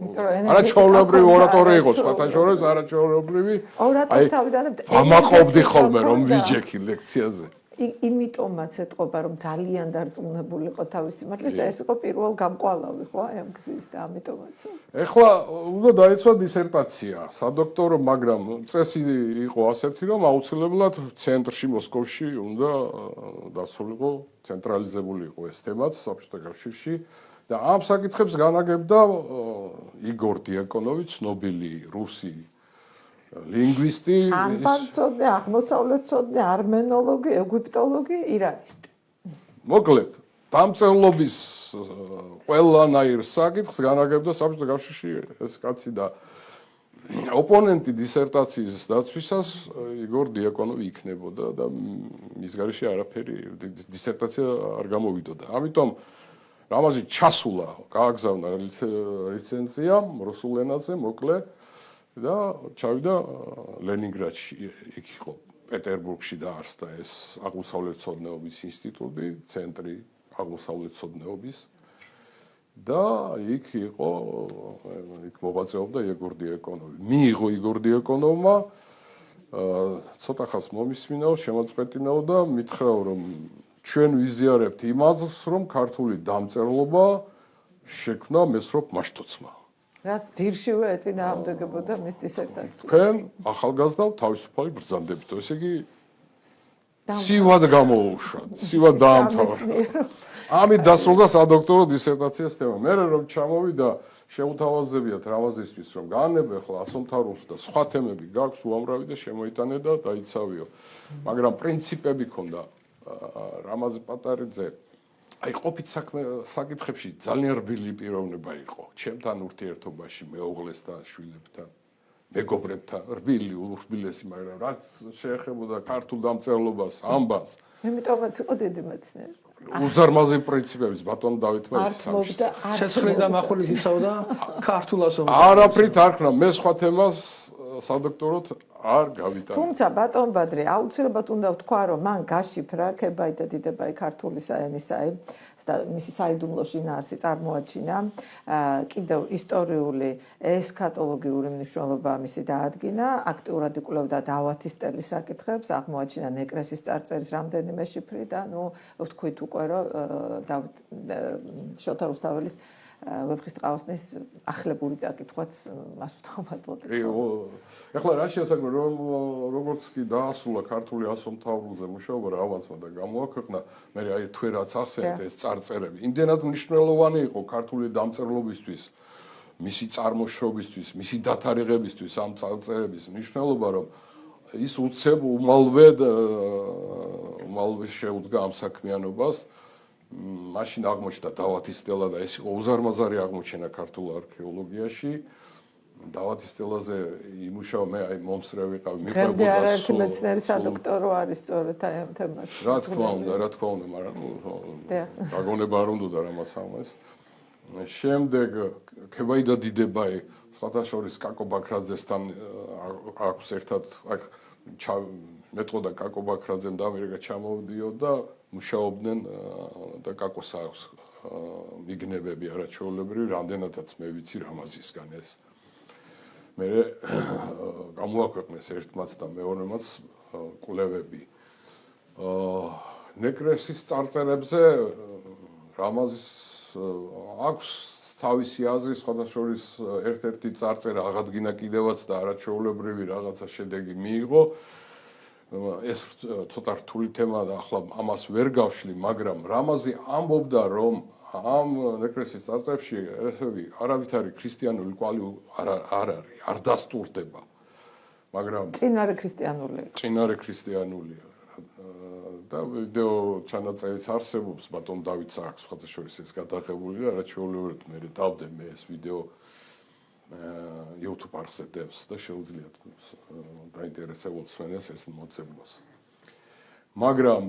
არაჩვეულებრივი ორატორი იყო, სხვათა შორის არაჩვეულებრივი. ორატორის თავიდან ვამაყობდი ხოლმე რომ ვიჯექი ლექციაზე. იმიტომაც ეთყობა რომ ძალიან დარწმუნებული იყო თავის სიმართლეს და ეს იყო პირველ გამყვალავი ხო აი ამ გზის და ამიტომაც. ეხლა უნდა დაიცვა დისერტაცია, სადოქტორო, მაგრამ წესი იყო ასეთი რომ აუცილებლად ცენტრში მოსკოვში უნდა დასრულიყო, ცენტრალიზებული იყო ეს თემაც საბჭოთა კავშირში და ამ საკითხებს განაგებდა იგორ დიაკონოვი, ცნობილი რუსი ლინგვისტი, ანბანწოდნე, აღმოსავლეთწოდნე, არმენოლოგი, ეგვიპტოლოგი, ირანისტი. მოკლედ, დამწერლობის ყველანაირ საკითხს განაგებდა საბჭოთა კავშირში ეს კაცი და ოპონენტი დისერტაციის დაცვისას იგორ დიაკონოვი იქნებოდა და მის გარეშე არაფერი დისერტაცია არ გამოვიდოდა. ამიტომ რამაზი ჩასულა, გააგზავნა ლიცენზია რუსულ ენაზე, მოკლე და ჩავიდა ლენინგრადში, იქ იყო პეტერბურგში დაარსდა ეს აღმოსავლეთმცოდნეობის ინსტიტუტი, ცენტრი აღმოსავლეთმცოდნეობის და იქ იყო, იქ მოღვაწეობდა იგორ დიაკონოვი. მიიღო იგორ დიაკონოვმა, ცოტა ხანს მომისმინაო, შემოწყვეტინაო და მითხრაო, რომ ჩვენ ვიზიარებთ იმას, რომ ქართული დამწერლობა შექმნა მესროპ მაშტოცმა. რაც ძირშივე ეწინააღმდეგებოდა მის დისერტაციას. თქვენ ახალგაზრდა თავისუფალი ბრძანდებით, ესე იგი ცივად გამოუშვათ, ცივად დაამთავრა. ამით დასრულდა სადოქტორო დისერტაციის თემა. მე რომ ჩამოვიდა შეუთავაზებიათ რამაზისთვის, რომ განებე ხლა ასომთავროს და სხვა თემები გაქვს უამრავი და შემოიტანე და დაიცავიო. მაგრამ პრინციპები ქონდა რამაზ პატარიძე აი ყოფით საკითხებში ძალიან რბილი პიროვნება იყო. ჩემთან ურთიერთობაში, მეუღლესთან, შვილებთან, მეგობრებთან, რბილი, ურბილესი, მაგრამ რაც შეეხებოდა ქართულ დამწერლობას, ამბავს. იმიტომაც იყო დიდი მეცნიერი. უზარმაზი პრინციპების ბატონ დავითმა იცავდა. ცეცხლი და მახვილის იცავდა ქართულას. არაფრით არ ხნა, მე სხვა თემას სადოქტოროთ არ გავიტანე. თუმცა ბატონ ბადრი, აუცილებლად უნდა ვთქვა, რომ მან გაშიფრა ქებაი და დიდებაი ქართული საენისაი და მისი საიდუმლო შინაარსი წარმოაჩინა. კიდევ ისტორიული ესქატოლოგიური მნიშვნელობა მისი დაადგინა, აქტიურად იკვლევდა დავათისტელის საკითხებს, აღმოაჩინა ნეკრესის წარწერის რამდენიმე შიფრი და ვთქვით უკვე, რომ შოთა რუსთაველის ვეფხის ტყაოსნის ახლებური წაკითხვაც მას უთაობადლოდ. ეხლა რა შეასაქმე რომ როგორც კი დაასრულა ქართული ასომთავრულზე მუშაობა რამაზმა და გამოაქვეყნა, მე აი თქვენ რაც ახსენეთ ეს წარწერები, იმდენად მნიშვნელოვანი იყო ქართული დამწერლობისთვის, მისი წარმოშობისთვის, მისი დათარიღებისთვის ამ წარწერების მნიშვნელობა, რომ ის უცებ უმალვე შეუდგა ამ საქმიანობას. მაშინ აღმოჩნდა დავათის სტელა და ეს იყო უზარმაზარი აღმოჩენა ქართულ არქეოლოგიაში. დავათის სტელაზე იმუშავა მე აი მომსწრე ვიყავ, მიყვებოდა სულ. არაერთი მეცნიერი სადოქტორო არის სწორედ აი ამ თემაში. რა თქმა უნდა, მაგრამ გაგონება არ უნდა რამას ამას. შემდეგ ქებაი და დიდებაი, სხვათა შორის კაკო ბაქრაძესთან აქვს ერთად მეტყოდა კაკო ბაქრაძემ და ამერიკა ჩამოვდიოდა და მუშაობდნენ და კაკოს აქვს მიგნებები არაჩვეულებრივი, რამდენადაც მე ვიცი რამაზისგან ეს. მე გამოაქვეყნეს ერთმაც და მეორემაც კვლევები. ნეკრესის წარწერებზე რამაზის აქვს თავისი აზრი, სხვათა შორის ერთ-ერთი წარწერა აღადგინა კიდევაც და არაჩვეულებრივი რაღაცა შედეგი მიიღო. ეს ცოტა რთული თემაა და ახლა ამას ვერ გავშლი, მაგრამ რამაზი ამბობდა, რომ ამ ნეკრესის წარწერებში არავითარი ქრისტიანული კვალი არ არის, არ დასტურდება. მაგრამ წინარე ქრისტიანულია. და ვიდეო ჩანაწერიც არსებობს, ბატონ დავითს აქვს სხვათა შორის ეს გადაღებული და არაჩვეულებრივად მე დავდე ეს ვიდეო YouTube არხზე დევს და შეუძლიათ დაინტერესებულ მსმენელს ეს მოწმოს. მაგრამ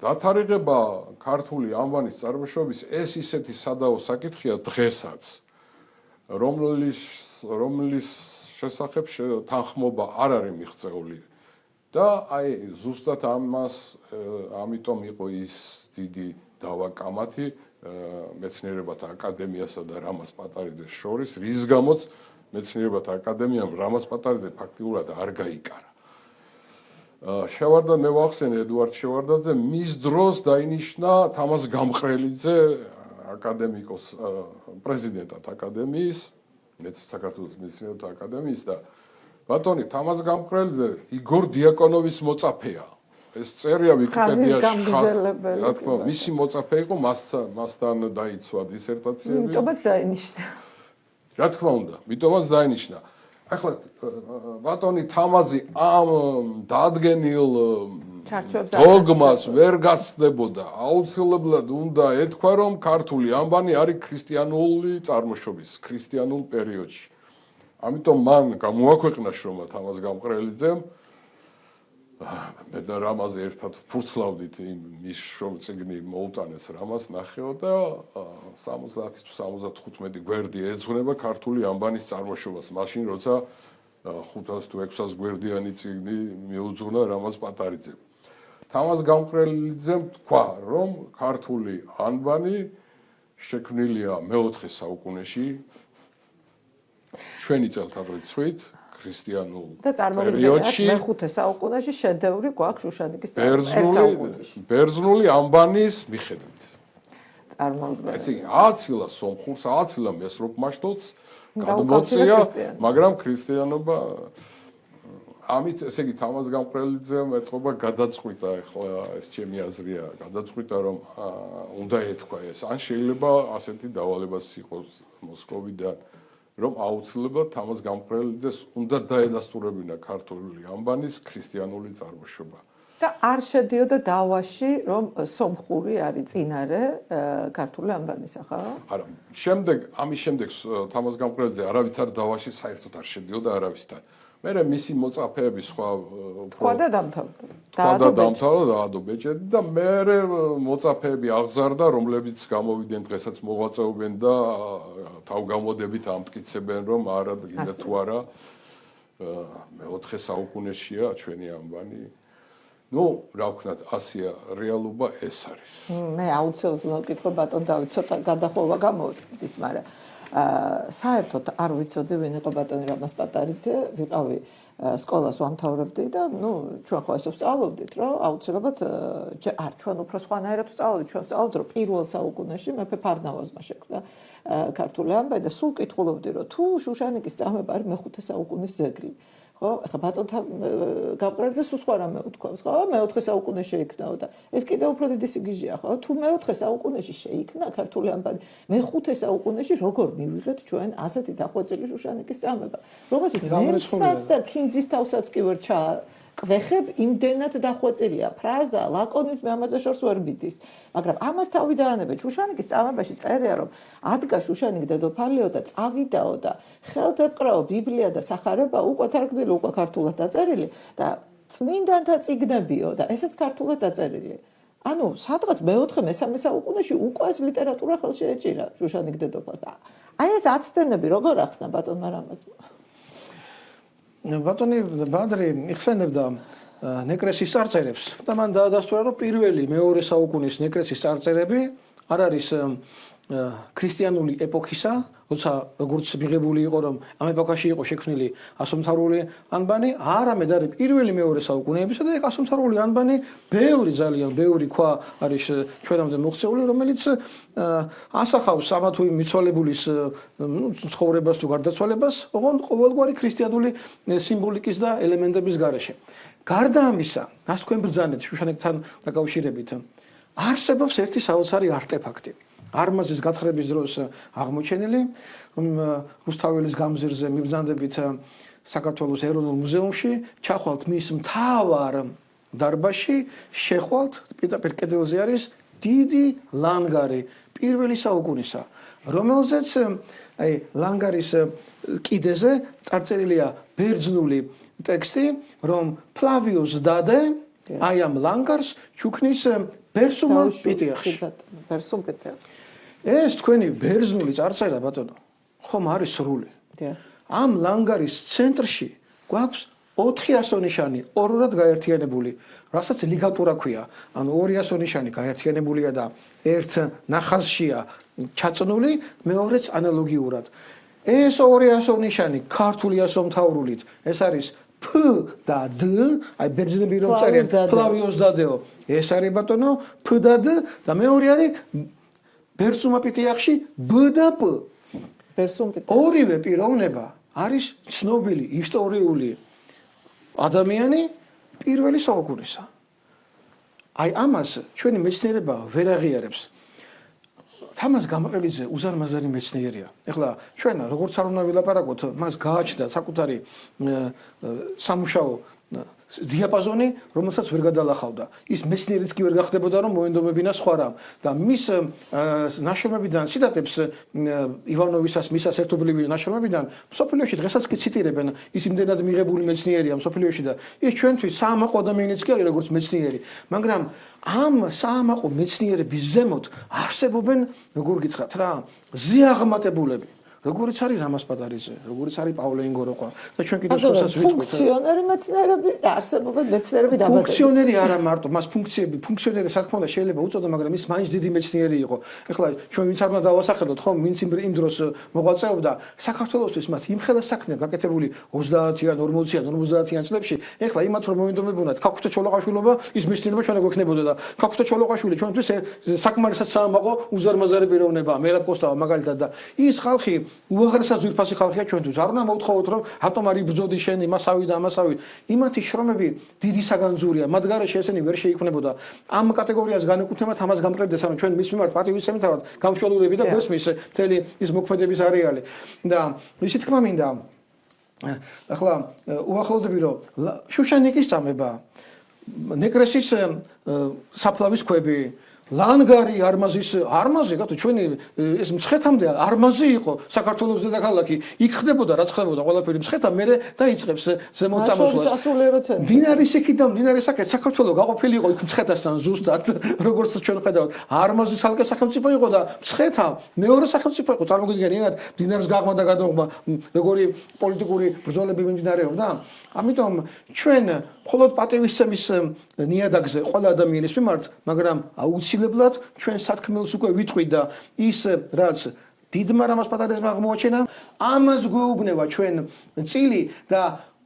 დათარიღება ქართული ანბანის წარმოშობის ეს ისეთი სადაო საკითხია დღესაც, რომლის შესახებ თანხმობა არ არის მიღწეული. და აი ზუსტად ამიტომ იყო ის დიდი დავაკამათი მეცნიერებათა აკადემიასა და რამაზ პატარიძეს შორის, რის გამოც მეცნიერებათა აკადემიამ რამაზ პატარიძე ფაქტიურად არ გაიკარა. შევარდა მე ვახსენე ედუარდ შევარდაძე, მის დროს დაინიშნა თამაზ გამყრელიძე აკადემიკოს პრეზიდენტად აკადემიის, საქართველოს მეცნიერებათა აკადემიის და ბატონი თამაზ გამყრელიძე იგორ დიაკონოვის მოწაფეა. ეს წერია ვიკიპედიაში რა თქმა უნდა, მისი მოწაფე იყო, მასთან დაიცვა დისერტაციები. მიტომაც დაინიშნა. რა თქმა უნდა, მიტომაც დაინიშნა. ახლა ბატონი თამაზი ამ დადგენილ დოგმას ვერ გასწდებოდა. აუცილებლად უნდა ეთქვა, რომ ქართული ანბანი არის ქრისტიანული წარმოშობის, ქრისტიანულ პერიოდში. ამიტომ მან გამოაქვეყნა შრომა თამაზ გამყრელიძემ. მე და რამაზე ერთად ვფურცლავდით ის შრომწიგნი მოუტანეს რამას ნახეო და 70 თუ 75 გვერდი ეძღვნება ქართული ანბანის წარმოშობას. მაშინ როცა 500 თუ 600 გვერდიანი წიგნი მიუძღვნა რამას პატარიძემ. თამაზ გამყრელიძემ თქვა, რომ ქართული ანბანი შექმნილია მე-4 საუკუნეში ჩვენი წელთაღრიცხვით ქრისტიანულ პერიოდში და მე-5 საუკუნეში შედევრი გვაქვს შუშანიკის წელთაღრიცხვით. ბერძნული ანბანის მიხედვით. წარმოვიდგინეთ. ესე იგი, აცილა სომხურს, აცილა მესროპ-მაშტოც გადმოწია, მაგრამ ქრისტიანობა ამით ესე იგი თამაზ გამყრელიძემ ეთყობა გადაწყვიტა, ახლა ეს ჩემი აზრია, გადაწყვიტა რომ უნდა ეთქვა ეს. ან შეიძლება ასეთი დავალებაც იყოს მოსკოვიდან, რომ აუცილებლად თამაზ გამყრელიძეს უნდა დაედასტურებინა ქართული ანბანის ქრისტიანული წარმოშობა. და არ შედიოდა დავაში, რომ სომხური არის წინარე ქართული ანბანისა, ხო? არა, ამის შემდეგ თამაზ გამყრელიძე არავითარ დავაში საერთოდ არ შედიოდა არავისთან. მერე მისი მოწაფეები სხვა თქვა და დამთავრდა. დაადო ბეჭედი და მერე მოწაფეები აღზარდა, რომლებიც გამოვიდნენ დღესაც მოღვაწეობენ და თავგამოდებით ამტკიცებენ, რომ არა გინდა თუ არა მე-4 საუკუნეშია ჩვენი ანბანი. ნუ, რა ვქნათ, ასია რეალობა ეს არის. მე აუცილებლად ვკითხო ბატონ დავით, ცოტა გადახოვა გამოვიდეს, მაგრამ საერთოდ არ ვიცოდი ვინ იყო ბატონი რამაზ პატარიძე, ვიყავი სკოლას ვამთავრებდი და ნუ ჩვენ ხო ესე ვსწავლობდით, რომ აუცილებლად არ ჩვენ უფრო სხვანაირად ვსწავლობდით, ჩვენ ვსწავლობთ, რომ პირველ საუკუნეში მეფე ფარნავაზმა შექმნა ქართული ანბანი და სულ კითხულობდი, რომ თუ შუშანიკის წამება არის მე-5 საუკუნის ძეგლი. ხო, ახლა ბატონთან გამყრელიძე სულ სხვა რამე უთქვამს, ხო? მე-4 საუკუნეში შეიქმნაო და ეს კიდევ უფრო დიდი სიგიჟეა, ხო? თუ მე-4 საუკუნეში შეიქმნა ქართული ანბანი, მე-5 საუკუნეში როგორ მივიღეთ ჩვენ ასეთი დახვეწილი შუშანიკის წამება, რომელსაც ნემსაც და ქინძის თავსაც კი ვერ ყვეხებ, იმდენად დახვეწილია ფრაზა, ლაკონიზმი ამაზე შორს ვერ მიდის. მაგრამ ამას თავი დაანებეთ, შუშანიკის წამებაში წერია, რომ ადგა შუშანიკ დედოფალიო და წავიდაო და ხელთ ეპყრაო ბიბლია და სახარება უკვე თარგმნილი, უკვე ქართულად დაწერილი და წმინდანთა წიგნებიო და ესეც ქართულად დაწერილი. ანუ სადღაც მე-4 მე-3 საუკუნეში უკვე ეს ლიტერატურა ხელში ეჭირა შუშანიკ დედოფალს და აი ეს აცდენები როგორ ახსნა ბატონმა რამაზმა? ბატონი ბადრი იხსენებდა ნეკრესის წარწერებს და მან დაადასტურა, რომ პირველი მე-2 საუკუნის ნეკრესის წარწერები არ არის ქრისტიანული ეპოქისა, როცა როგორც მიღებული იყო, რომ ამ ეპოქაში იყო შექმნილი ასომთავრული ანბანი, არამედ არის პირველი მე-2 საუკუნეებისა და ასომთავრული ანბანი ძალიან ბევრი ქვა არის ჩვენამდე მოღწეული, რომელიც ასახავს ამა თუ იმ მიცვალებულის ცხოვრებას თუ გარდაცვალებას, ოღონდ ყოველგვარი ქრისტიანული სიმბოლიკის და ელემენტების გარეშე. გარდა ამისა, რას თქვენ ბრძანეთ შუშანიკთან დაკავშირებით, არსებობს ერთი საოცარი არტეფაქტი. არმაზის გათხრების დროს აღმოჩენილი რუსთაველის გამზირზე მიბრძანდებით საქართველოს ეროვნულ მუზეუმში, ჩახვალთ მის მთავარ დარბაზში, შეხვალთ პირდაპირ კედელზე არის დიდი ლანგარი პირველი საუკუნისა, რომელზეც აი ლანგარის კიდეზე წარწერილია ბერძნული ტექსტი, რომ ფლავიოს დადე აი ამ ლანგარს ჩუქნის ბერსუმ პიტიახში. ბერსუმ პიტიახში. ეს თქვენი ბერძნული წარწერა ბატონო, ხომ არის სრული. ამ ლანგარის ცენტრში გვაქვს 4 ასონიშანი, ორ-ორად გაერთიანებული, რასაც ლიგატურა ქვია. ანუ 2 ასონიშანი გაერთიანებულია და ერთ ნახაზშია ჩაწნული, მეორეც ანალოგიურად. ეს 2 ასონიშანი ქართული ასომთავრულით, ეს არის P და D, აი ბერძნები რომ წერენ ფლავიოს დადეო. ეს არის ბატონო P და D და მეორე არის ბერსუმ პიტიახში B და P. ბერსუმ პიტიახში. ორივე პიროვნება არის ცნობილი ისტორიული ადამიანი პირველი საუკუნისა. აი ამას ჩვენი მეცნიერება ვერ აღიარებს. თამაზ გამყრელიძე უზარმაზარი მეცნიერია. ეხლა ჩვენ როგორც არ უნდა ვილაპარაკოთ, მას გააჩნდა საკუთარი სამუშაო დიაპაზონი, რომელსაც ვერ გადალახავდა. ის მეცნიერიც კი ვერ გახდებოდა, რომ მოენდომებინა სხვა რამ. და მის ნაშრომებიდან ციტატებს ივანოვისას, მისას ერთობლივი ნაშრომებიდან სოფლიოში დღესაც კი ციტირებენ, ის იმდენად მიღებული მეცნიერია სოფლიოში და ის ჩვენთვის საამაყო ადამიანიც კი არის როგორც მეცნიერი, მაგრამ ამ საამაყო მეცნიერების ზემოთ არსებობენ, როგორ გითხრათ რა, ზიაღმატებულები. როგორიც არის რამას პატარიძე, როგორიც არის პავლე ინგოროყვა და ჩვენ კიდევ სხვასაც ვიტყვით. ფუნქციონერი მეცნიერები და არსებობენ მეცნიერები დაბადებით. ფუნქციონერი არა მარტო, მას ფუნქციონერი რა თქმა უნდა შეიძლება უწოდო, მაგრამ ის მაინც დიდი მეცნიერი იყო. ეხლა ჩვენ ვინც არ უნდა დავასახელოთ, ხომ, ვინც იმ დროს მოღვაწეობდა, საქართველოსთვის მათ იმხელა საქმეა გაკეთებული 30-იან, 40-იან, 50-იან წლებში. ეხლა იმათ რომ მოინდომებუნათ ქაქვთე ჩოლოყაშვილობა, ის მეცნიერება ჩვენ გვექნებოდა და ქაქვთე ჩოლოყაშვილი ჩვენთვის საკმარისად საამაყო უზარმაზარი პიროვნება, მერაბ კოსტავა მაგალითად და ის ხალხი უაღრესად ძვირფასი ხალხია ჩვენთვის. არ უნდა მოვთხოვოთ რომ რატომ არ იბრძოდი შენ იმასავი და ამასავი. იმათი შრომები დიდი საგანძურია. მათ გარეშე ესენი ვერ შეიქმნებოდა. ამ კატეგორიას განეკუთვნებათ ამას გამყრევდეს, ანუ ჩვენ მის მიმართ პატივისცემთავად გამშვალულები და გესმის მთელი ის მოქმედების არეალი. და ისე თქმა მინდა ახლა უახლოვდები რომ შუშანიკის წამება, ნეკრესის საფლავის ქვები, ლანგარი არმაზი გათო ჩვენი ეს მცხეთამდე არმაზი იყო საქართველოს დედაქალაქი იქ ხდებოდა რაც ხდებოდა ყველაფერი მცხეთა მერე დაიწყებს ზემოთ წამოსვლას დინარის იქით და დინარის აქეთ საქართველოს გაყოფილი იყო იქ მცხეთასთან ზუსტად როგორც ჩვენ ხედავთ არმაზი ცალკე სახელმწიფო იყო და მცხეთა მეორე სახელმწიფო იყო წარმოგიდგენიათ დინარის გაღმა და გადაღმა როგორი პოლიტიკური ბრძოლები მიმდინარეობდა ამიტომ ჩვენ მხოლოდ პატივისცემის ნიადაგზე ყველა ადამიანის მიმართ მაგრამ აუცილებლად ჩვენ სათქმელს უკვე ვიტყვით და ის რაც დიდმა რამას პატარიზმმა აღმოაჩენა ამას გვეუბნება ჩვენ წილი და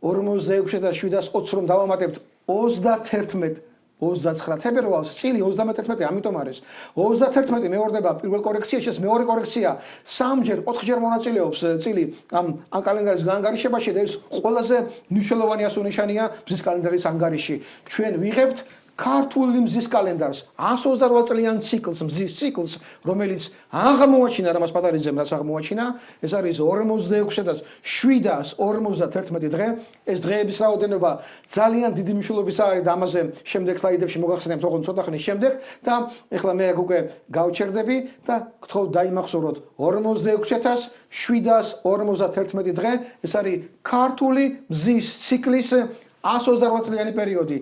46,720 რომ დავამატებთ 29 თებერვალს წილი 31 ამიტომ არის 31 მეორდება პირველ კორექციაში ეს მეორე კორექცია 4-ჯერ მონაწილეობს წილი ამ კალენდარის გაანგარიშებაში და ეს ყველაზე მნიშვნელოვანი ასონიშანია მზის კალენდარის ანგარიში ჩვენ ვიღებთ ქართული მზის კალენდარს 128 წლიან მზის ციკლს რომელიც აღმოაჩინა რამას პატარიძემ რაც აღმოაჩინა ეს არის 46,751 დღე ეს დღეების რაოდენობა ძალიან დიდი მნიშვნელობისა არის და ამაზე შემდეგ სლაიდებში მოგახსენებთ ოღონდ ცოტა ხნის შემდეგ და ეხლა მე უკვე გავჩერდები და გთხოვთ დაიმახსოვროთ 46,751 დღე ეს არის ქართული მზის ციკლის 128 წლიანი პერიოდი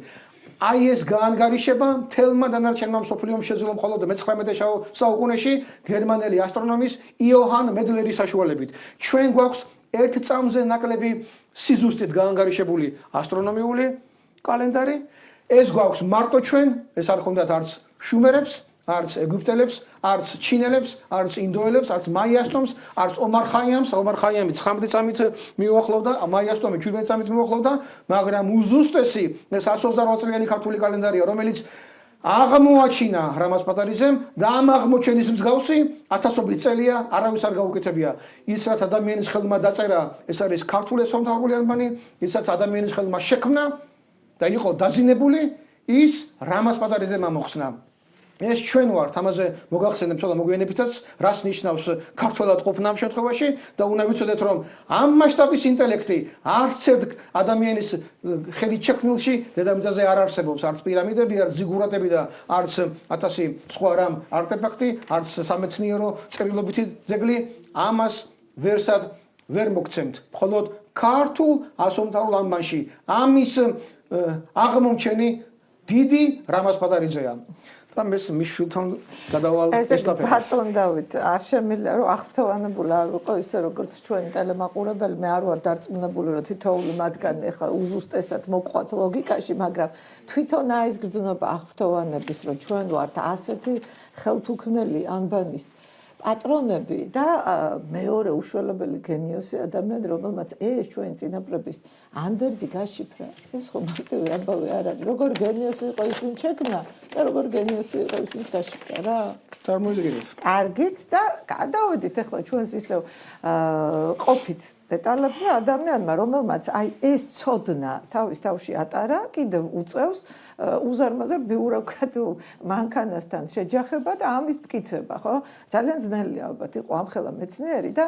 აი ეს გაანგარიშება მთელმა დანარჩენმა მსოფლიომ შეძლო მხოლოდ მე-19 საუკუნეში გერმანელი ასტრონომის იოჰან მედლერის საშუალებით. ჩვენ გვაქვს ერთ წამზე ნაკლები სიზუსტით გაანგარიშებული ასტრონომიული კალენდარი. ეს გვაქვს მარტო ჩვენ, ეს არ ხონდათ არც შუმერებს, არც ეგვიპტელებს, არც ჩინელებს, არც ინდოელებს, არც მაიასტომს, არც ომარ ხაიამს 19 წამით მიუახლოვდა, მაიასტომი 17 წამით მიუახლოვდა, მაგრამ უზუსტესი ეს 128 წლიანი ქართული კალენდარია, რომელიც აღმოაჩინა რამას პატარიძემ და ამ აღმოჩენის მსგავსი ათასობით წელია არავის არ გაუკეთებია. ის რაც ადამიანის ხელმა დაწერა, ეს არის ქართული სამთავრობო ანბანი, ის რაც ადამიანის ხელმა შექმნა და იყო დაზინებული, ის რამას პატარიძემ ამოხსნა. ეს ჩვენ ვართ, ამაზე მოგახსენებ ცოტა მოგვიანებითაც, რას ნიშნავს ქართველად ყოფნა ამ შემთხვევაში და უნდა ვიცოდეთ, რომ ამ მასშტაბის ინტელექტი არც ერთ ადამიანის ხელით შექმნილში დედამიწაზე არ არსებობს, არც პირამიდები, არც ზიგურატები და არც 1000 სხვა რამ არტეფაქტი, არც სამეცნიერო წერილობითი ძეგლი, ამას ვერსად ვერ მოგცემთ. მხოლოდ ქართულ ასომთავრულ ანბანში ამის აღმომჩენი დიდი რამას პატარიძეა. და მის შვილთან გადავალ ესტაფეტას. ბატონ დავით, არ შემიძლია რომ აღფრთოვანებული არ ვიყო ისე როგორც ჩვენი ტელემაყურებელი, მე არ ვარ დარწმუნებული რომ თითოეული მათგანი ახლა უზუსტესად მოყვათ ლოგიკაში, მაგრამ თვითონ ეს გრძნობა აღფრთოვანების რომ ჩვენ ვართ ასეთი ხელთუქმნელი ანბანის პატრონები და მეორე უშველებელი გენიოსი ადამიანი, რომელმაც ეს ჩვენი წინაპრების ანდერძი გაშიფრა. ეს ხო მარტივი ამბავი არ არის. როგორ გენიოსი იყო ის, ვინც შექმნა და როგორ გენიოსი იყო ის, ვინც გაშიფრა რა. წარმოვიდგინეთ. კარგით და გადავედით ახლა ჩვენს ისევ ყოფით დეტალებზე ადამიანმა, რომელმაც აი ეს ცოდნა თავის თავში ატარა, კიდევ უწევს უზარმაზარ ბიუროკრატიულ მანქანასთან შეჯახება და ამის მტკიცება, ხო? ძალიან ძნელია ალბათ იყო ამხელა მეცნიერი და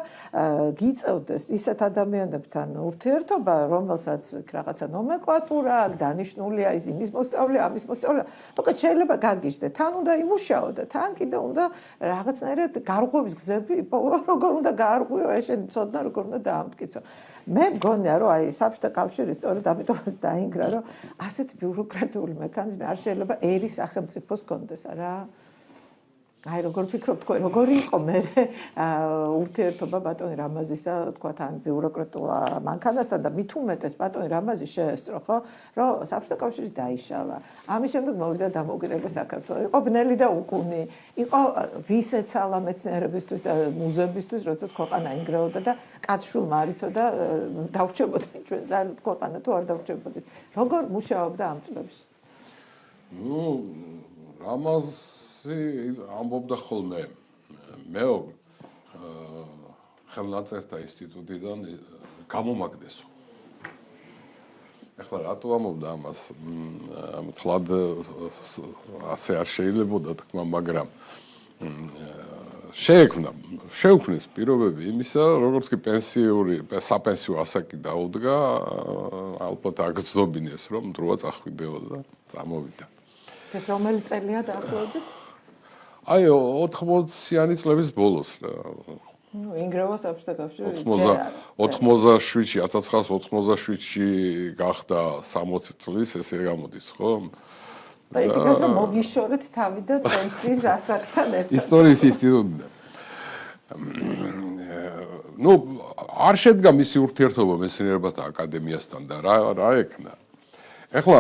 გიწევდეს ისეთ ადამიანებთან ურთიერთობა, რომელსაც რაღაცა ნომენკლატურა აქვს, დანიშნულია იმის მოსწავლე, ამის მოსწავლე. მოკლედ შეიძლება გაგიჟდე, თან უნდა იმუშაო და თან კიდე უნდა რაღაცნაირად გარღვევის გზები იპოვა, როგორ უნდა გაარღვიო, შენ ცოდნა როგორ უნდა დაამტკიცო. მე მგონია რომ აი საბჭოთა კავშირი სწორედ ამიტომაც დაინგრა რომ ასეთი ბიუროკრატიული მექანიზმი არ შეიძლება ერის სახელმწიფოს კონდეს არა აი როგორ ფიქრობ თქვენ როგორი იყო მე ურთიერთობა ბატონი რამაზისა თქვა თან ბიუროკრატულ მანქანასთან და მით უმეტეს ბატონი რამაზი შეესწრო ხო რომ საბჭოთა კავშირი დაიშალა ამის შემდეგ მოვიდა დამოუკიდებელ საქართველოს იყო ბნელი და უკუნი იყო ვისეცალა მეცნიერებისთვის და მუზეუმისთვის როდესაც ქვეყანა ინგრეოდა და კაცშულ მარიცოდა დავრჩებოდა ჩვენ ზარდ ქვეყანა თუ არ დავრჩებოდით როგორ მუშაობდა ამ წლებში ნუ რამაზ ამბობდა ხოლმე მე ხელნაწერთა ინსტიტუტიდან გამომაგდესო. ეხლა რატო ამბობდა ამას? თლად ასე არ შეიძლებოდა თქმა, მაგრამ შეუქმნეს პირობები იმისა, როგორც კი საპენსიო ასაკი დაუდგა, ალბათ აგრძნობინეს, რომ დროა წახვიდეოდა და წამოვიდა. ეს რომელი წელია დაახლოებით? აი 80-იანი წლების ბოლოს რა. ნუ ინგრევა საბჭოთა კავშირი 87-ში 1987-ში გახდა 60 წლის ესე გამოდის ხო? და იგივე მოგიშორეთ თავი და პენსიის ასაკთან ერთად. ისტორიის ინსტიტუტიდან. ნუ არ შედგა მისი ურთიერთობა მეცნიერებათა აკადემიასთან და რა ეკნა. ეხლა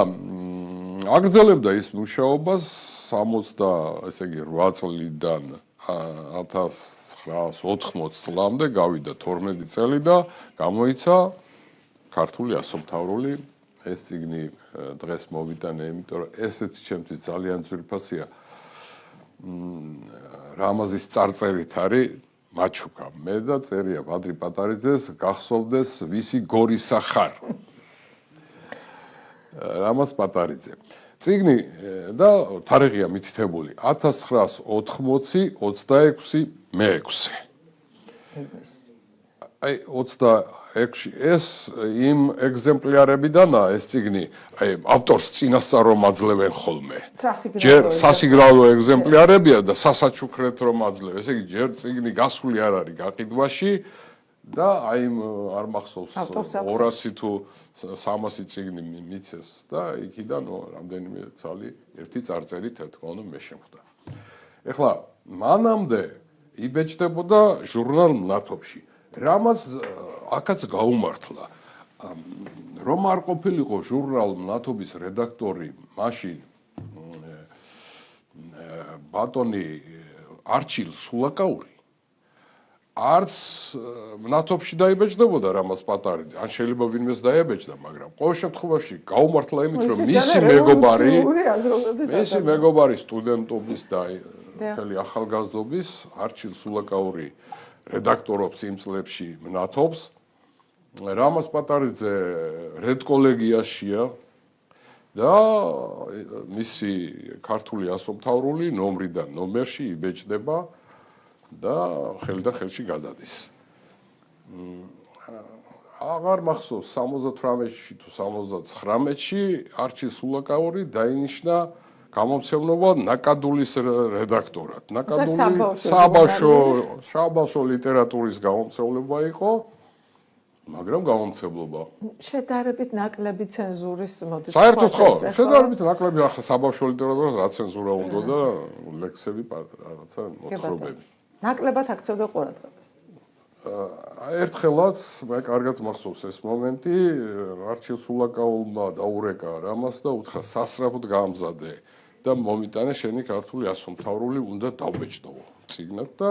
აგრძელებდა ის მუშაობას 68 წლიდან 1980 წლამდე გავიდა 12 წელი და გამოიცა ქართული ასომთავრული ეს წიგნი დღეს მოვიტანე, იმიტომ რომ ესეც ჩემთვის ძალიან ძვირფასია. რამაზის წარწერით არის მაჩუკა მე და წერია ბადრი პატარიძეს გახსოვდეს ვისი გორისა ხარ. რამაზ პატარიძე. წიგნი და თარიღია მითითებული 1980-26 მე-6. აი 26 ეს იმ ეგზემპლარებიდანაა ეს წიგნი, აი ავტორს წინასწარ რომ აძლევენ ხოლმე. ჯერ სასიგნალო ეგზემპლარებია და სასაჩუქრეთ რომ აძლევენ. ესე იგი ჯერ წიგნი გასული არ არის გაყიდვაში და აი არ მახსოვს 200 თუ 300 წიგნი მიცეს და იქიდან რამდენიმე ცალი ერთი წარწერით თქო მე შემხვდა. ეხლა მანამდე იბეჭდებოდა ჟურნალ მნათობში. რამაც აქაც გაუმართლა. რომ არ ყოფილიყო ჟურნალ მნათობის რედაქტორი მაშინ ბატონი არჩილ სულაკაური არც მნათობში დაიბეჭდებოდა რამაზ პატარიძე. ან შეიძლება ვინმეს დაებეჭდა, მაგრამ ყოველ შემთხვევაში გაუმართლა იმით, რომ მისი მეგობარი სტუდენტობის და მთელი ახალგაზრდობის არჩილ სულაკაური რედაქტორობს იმ წლებში მნათობს. რამაზ პატარიძე რედკოლეგიაშია და მისი ქართული ასომთავრული ნომრიდან ნომერში იბეჭდება და ხელიდან ხელში გადადის. აღარ მახსოვს 78-ში თუ 79-ში არჩილ სულაკაური დაინიშნა გამომცემლობა ნაკადულის რედაქტორად. ნაკადული საბავშვო ლიტერატურის გამომცემლობა იყო, მაგრამ გამომცემლობა. შედარებით ნაკლები ცენზურის მოდის. საერთოდ ხო, შედარებით ნაკლები ახლა საბავშვო ლიტერატურას რა ცენზურა უნდა და ლექსები რაღაცა მოთხრობები. ნაკლებად აქცევდა ყურადღებას. ერთხელაც მე კარგად მახსოვს ეს მომენტი, არჩილ სულაკაურმა დაურეკა რამას და უთხრა სასწრაფოდ გაამზადე და მომიტანე შენი ქართული ასომთავრული უნდა დავბეჭდო წიგნად და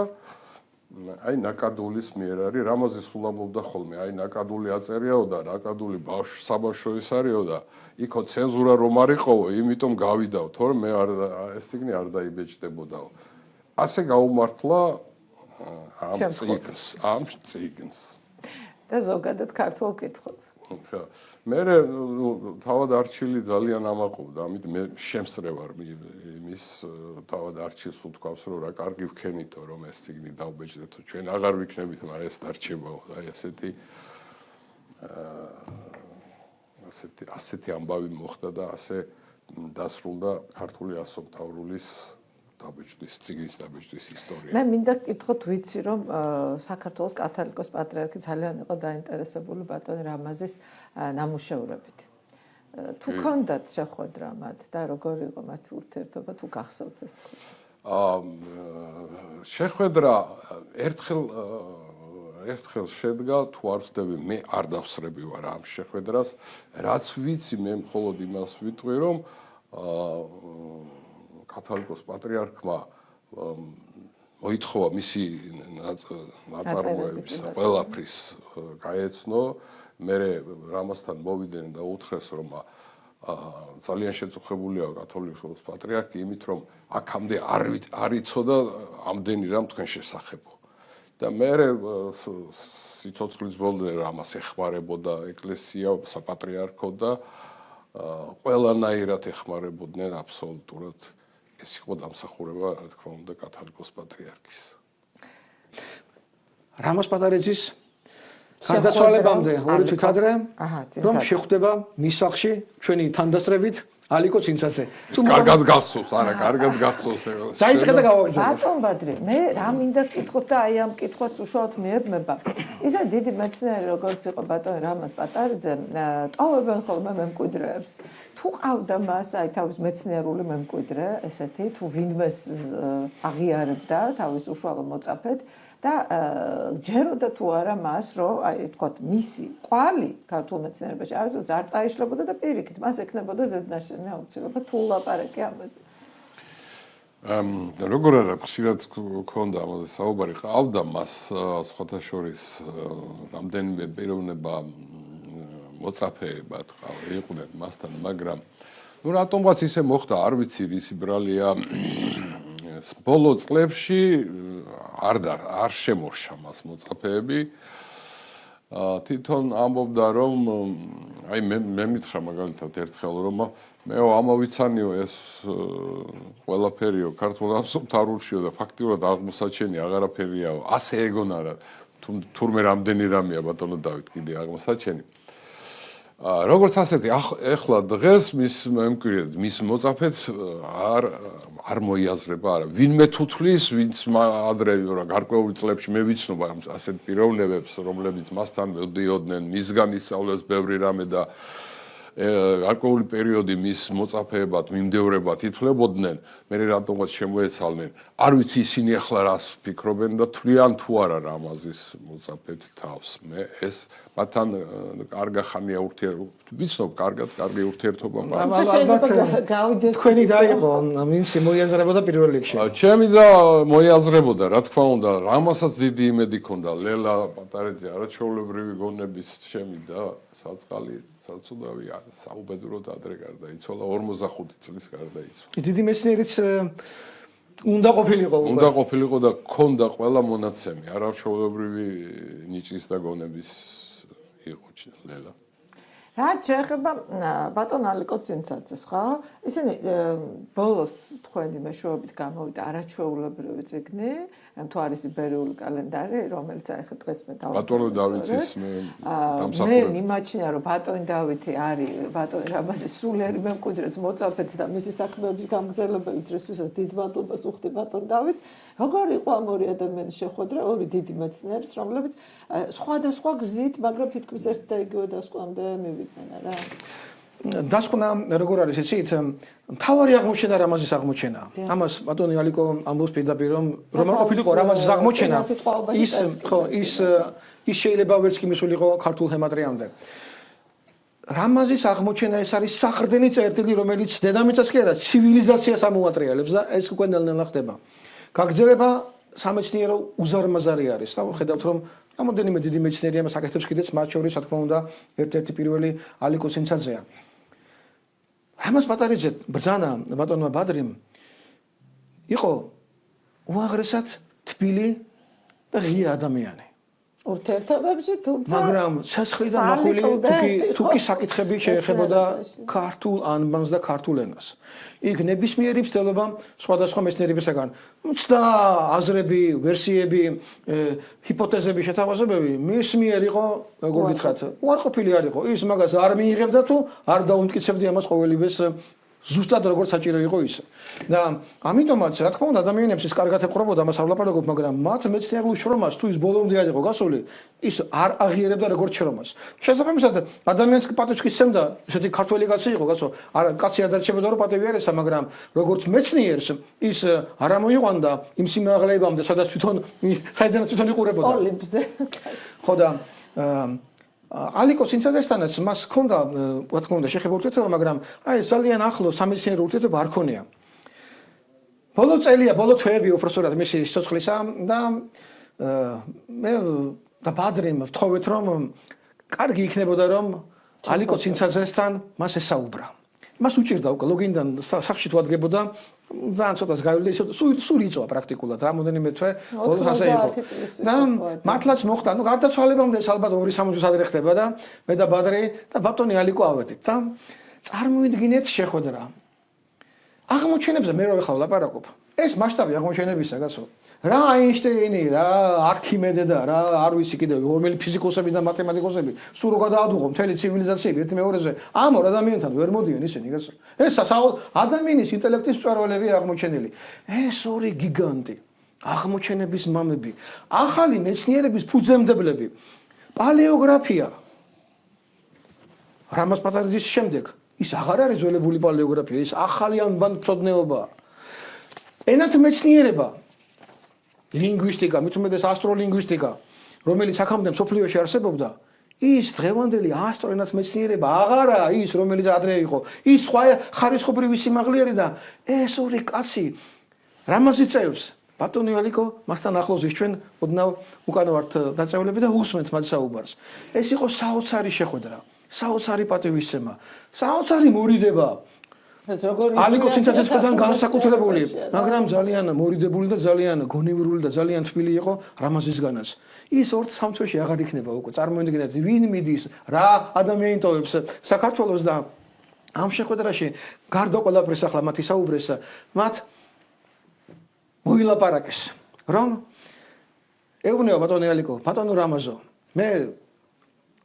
აი ნაკადულის მიერ არის რამაზი სულამობდა ხოლმე აი ნაკადული აწერიაო და ნაკადული საბავშვო ის არისო და იქო ცენზურა რომ არ იყოო იმიტომ გავიდაო თორემ მე ეს წიგნი არ დაიბეჭდებოდაო ასე გაუმართლა ამ წიგნს და ზოგადად ქართულ კითხვას მე თავად არჩილი ძალიან ამაყობდა, ამით მე შემსწრე ვარ იმის თავად არჩილს უთქვავს, რომ რა კარგი ვქენითო, რომ ეს ციგნი დავბეჭდეთო, ჩვენ აღარ ვიქნებით, მაგრამ ეს დარჩებაო, აი ასეთი ამბავი მოხდა და ასე დასრულდა ქართული ასომთავრულის დაბეჭდის ციგნის დაბეჭდის ისტორია. მე მინდა გკითხოთ, ვიცი რომ საქართველოს კათოლიკოს პატრიარქი ძალიან იყო დაინტერესებული ბატონ რამაზის ნამუშევრებით. თუ ქონდათ შეხვედრა მათ და როგორი იყო მათი ურთიერთობა, თუ გახსოვთ ეს თქო? შეხვედრა ერთხელ შედგა, თუ არ ვცდები, მე არ დავსრები ვარ ამ შეხვედრას, რაც ვიცი მე მხოლოდ იმას ვიტყვი, რომ კათოლიკოს პატრიარქმა მოითხოვა მისი ნაწარმოების ყველაფრის გაეცნო, მე რამასთან მოვიდნენ და უთხრეს, რომ ძალიან შეწუხებულია კათოლიკოს პატრიარქი იმით, რომ აქამდე არ იცოდა ამდენი რამ თქვენ შესახებო. და მე სიცოცხლის ბოლომდე ამას ეხმარებოდა ეკლესია, საპატრიარქო და ყველანაირად ეხმარებოდნენ აბსოლუტურად. ეს იყო დამსახურება, რა თქმა უნდა, კათოლიკოს პატრიარქის. რამაზ პატარიძის გარდაცვალებამდე ორი თვით ადრე, რომ შეხვდება მის სახლში ჩვენი თანდასწრებით ალიკო ცინცაძე. კარგად გახსოვს, არა, კარგად გახსოვს. დაიწყე და გავაგრძელე. ბატონ ბადრი, მე რა მინდა გკითხოთ და აი ამ კითხვას უშუალოდ მიებმება. ისა დიდი მეცნიერი როგორც იყო ბატონ რამაზ პატარიძე, ტოვებენ ხოლმე მემკვიდრეებს. თუ ყავდა მას აი თავის მეცნიერული მემკვიდრე, ესეთი, თუ ვინმეს აღიარებდა თავის უშუალო მოწაფედ და ჯეროდა თუ არა მას, რომ აი თქვათ მისი ყვალი ქართულ მეცნიერებაში არ წაიშლებოდა და პირიქით მას ექნებოდა ზედნაშენი აუცილებლად თუ ლაპარაკი ამაზე. როგორ არა, ხშირად გქონდა ამაზე საუბარი, ყავდა მას სხვათა შორის რამდენიმე პიროვნება მოწაფეებად იყვნენ მასთან, მაგრამ რატომღაც ისე მოხდა, არ ვიცი, ისი ბრალია ბოლო წლებში არ შემორშა მას მოწაფეები. თვითონ ამბობდა, რომ აი მე მითხრა მაგალითად ერთხელ, რომ მეო ამოვიცანიო ეს ყველაფერიო ქართულ ასომთავრულშიო და ფაქტიურად აღმოსაჩენი აღარაფერიაო, ასე ეგონა რა, თურმე რამდენი რამეა ბატონო დავით კიდე აღმოსაჩენი. როგორც ასეთი ახლა დღეს მის მემკვიდრედ, მის მოწაფედ არ მოიაზრება არა. ვინმე თუთლის, ვინც ადრე გარკვეული წლებში მე ვიცნობ ასეთ პიროვნებებს, რომლებიც მასთან მოდიოდნენ, მისგან ისწავლეს ბევრი რამე და გარკვეული პერიოდი მის მოწაფეებად, მიმდევრებად ითვლებოდნენ, მე რატომღაც შემოეცალნენ. არ ვიცი ისინი ახლა რას ფიქრობენ და თვლიან თუ არა რამაზის მოწაფედ თავს. მე ეს მათთან კარგა ხანია ურთიერთობა. ვიცნობ კარგი ურთიერთობა მაქვს. თქვენი დაიყო, მინსი მოიაზრებოდა პირველ რიგში. ჩემი და მოიაზრებოდა, რა თქმა უნდა, რამასაც დიდი იმედი ქონდა ლელა პატარიძე არაჩვეულებრივი გონების ჩემი და საწყალი საცუდავი საუბედუროდ ადრე გარდაიცვალა 45 წლის გარდაიცვალა. დიდი მეცნიერიც უნდა ყოფილიყო. უნდა ყოფილიყო და ქონდა ყველა მონაცემი, არაჩვეულებრივი ნიჭის და გონების იყო ლელა. რაც შეეხება ბატონ ალიკო ცინცაძეს, ხო? ისინი ბოლოს თქვენი მეშვეობით გამოვიდა არაჩვეულებრივი წიგნი, თუ არის იბერიული კალენდარი, რომელიც აი ხა დღეს მე დავწერე. ბატონო დავითის მე მიმაჩნია, რომ ბატონი დავითი არის ბატონი რამაზის სულიერი მემკვიდრეც მოწაფეც და მისი საქმეების გამგზავრებელიც, რისთვისაც დიდ მადლობას უხდი ბატონ დავითს. როგორი იყო ამ ორი ადამიანის შეხვედრა, ორი დიდი მეცნიერის, რომლებიც სხვადასხვა გზით, მაგრამ თითქმის ერთ და იგივე დასკვნამდე მივიდნენ რა. დასკვნა როგორ არის იცით? მთავარი აღმოჩენა რამაზის აღმოჩენა. ამას ბატონი ალიკო ამბობს პირდაპირ რომ არ ყოფილიყო რამაზის აღმოჩენა. ის შეიძლება ვერც კი მისულიყო ქართულ ჰემატრიამდე. რამაზის აღმოჩენა ეს არის საყრდენი წერტილი, რომელიც დედამიწას კი არა, ცივილიზაციას ამოატრიალებს და ეს უკვე ნელ-ნელა ხდება. გაგრძელება სამეცნიერო უზარმაზარი არის. და ხედავთ რომ რამოდენიმე დიდი მეცნიერი ამას აკეთებს კიდეც, მათ შორის, რა თქმა უნდა, ერთ-ერთი პირველი ალიკო ცინცაძეა. რამაზ პატარიძე ბრძანა ბატონმა ბადრიმ იყო უაღრესად თბილი და ღია ადამიანი. ურთიერთობებში, თუმცა მაგრამ ცეცხლიდან მახვილი თუკი საკითხები შეეხებოდა ქართულ ანბანს და ქართულ ენას. იქ ნებისმიერი მცდელობა სხვადასხვა მეცნიერებისაგან მცდა აზრები, ვერსიები, ჰიპოთეზები, შეთავაზებები მის მიერ იყო, როგორ გითხრათ, უარყოფილი არ იყო. ის მაგას არ მიიღებდა თუ არ დაუმტკიცებდა ამას ყოველივეს ზუსტად როგორც საჭირო იყო ის. და ამიტომაც, რა თქმა უნდა, ადამიანებს ის კარგად ეყრობოდა, მას არ ვლაპარაკობ, მაგრამ მათ მეცნიერულ შრომას თუ ის ბოლომდე არ იყო გასული, ის არ აღიარებდა როგორც შრომას. შესაბამისად, ადამიანს პატივს სცემდა, ესეთი ქართველი კაცი იყო, კაცო, არა კაცი არ დარჩებოდა რომ პატივი არ ესა, მაგრამ როგორც მეცნიერს ის არ ამოიყვანდა იმ სიმაღლებამდე, სადაც საიდანაც თვითონ იყურებოდა. ოლიმპზე. ხო და ალიკო სინცაძესთანაც მას ჰქონდა, რა თქმა უნდა, შეხება ურთიერთობა, მაგრამ აი ძალიან ახლო სამეცნიერო ურთიერთობა არ ქონია. ბოლო წელია, ბოლო თვეები უბრალოდ მისი სიცოცხლისა და მე და ბადრიმ ვთხოვეთ, რომ კარგი იქნებოდა, რომ ალიკო სინცაძესთან მას ესაუბრა. მას უჭირდა უკვე ლოგინდან სახში თუ ადგებოდა ძალიან ცოტას გავიდა ისე სულ იწვა პრაქტიკულად რამოდენიმე თვე ბოლოს ასე იყო და მართლაც მოხდა ნუ გარდაცვალებამდე ალბათ 2-3 თვის ადრე ხდება და მე და ბადრი და ბატონი ალიკო ავედით და წარმოიდგინეთ შეხვედრა აღმოჩენებზე მე რო ეხლა ვლაპარაკობ ეს მასშტაბი აღმოჩენებისა გასო რა აინშტეინი რა არქიმედე და რა არ ვიცი კიდევ რომელი ფიზიკოსები და მათემატიკოსები სულ რო გადაადუღო მთელი ცივილიზაციები ერთი მეორეზე ამ ორ ადამიანთან ვერ მოდიან ისინი გასო ეს ადამიანის ინტელექტის მწვერვალები აღმოჩენილი ეს ორი გიგანტი აღმოჩენების მამები ახალი მეცნიერების ფუძემდებლები პალეოგრაფია რამაზ პატარიძის შემდეგ ის აღარ არის ძველებული პალეოგრაფია ის ახალი ანბანმცოდნეობაა ენათ მეცნიერება ლინგვისტიკა, მით უმეტეს ასტროლინგვისტიკა, რომელიც აქამდე მსოფლიოში არსებობდა, ის დღევანდელი ასტროენათ მეცნიერება აღარაა ის, რომელიც ადრე იყო. ის სხვა ხარისხობრივი სიმაღლეარი და ეს ორი კაცი რამაც იწევს. ბატონი ალიკო, მასთან ახლოს ის ჩვენ ოდნავ უკან ვართ დაწევლები და უსმენთ მათ საუბარს. ეს იყო საოცარი შეხვედრა, საოცარი პატივისცემა, საოცარი მორიდება. ალიკო სინცაძესთან განსაკუთრებული, მაგრამ ძალიან მორიდებული და ძალიან გონივრული და ძალიან თბილი იყო რამაზისგანაც. ის 2-3 თვეში აღარ იქნება უკვე. წარმოიდგინეთ, ვინ მიდის, რა ადამიანი ტოვებს საქართველოს და ამ შეხვედრაში გარდა ყველაფრის ახლა მათ ისაუბრეს, მათ მოილაპარაკეს, რომ ეუბნება ბატონი ალიკო, ბატონო რამაზო, მე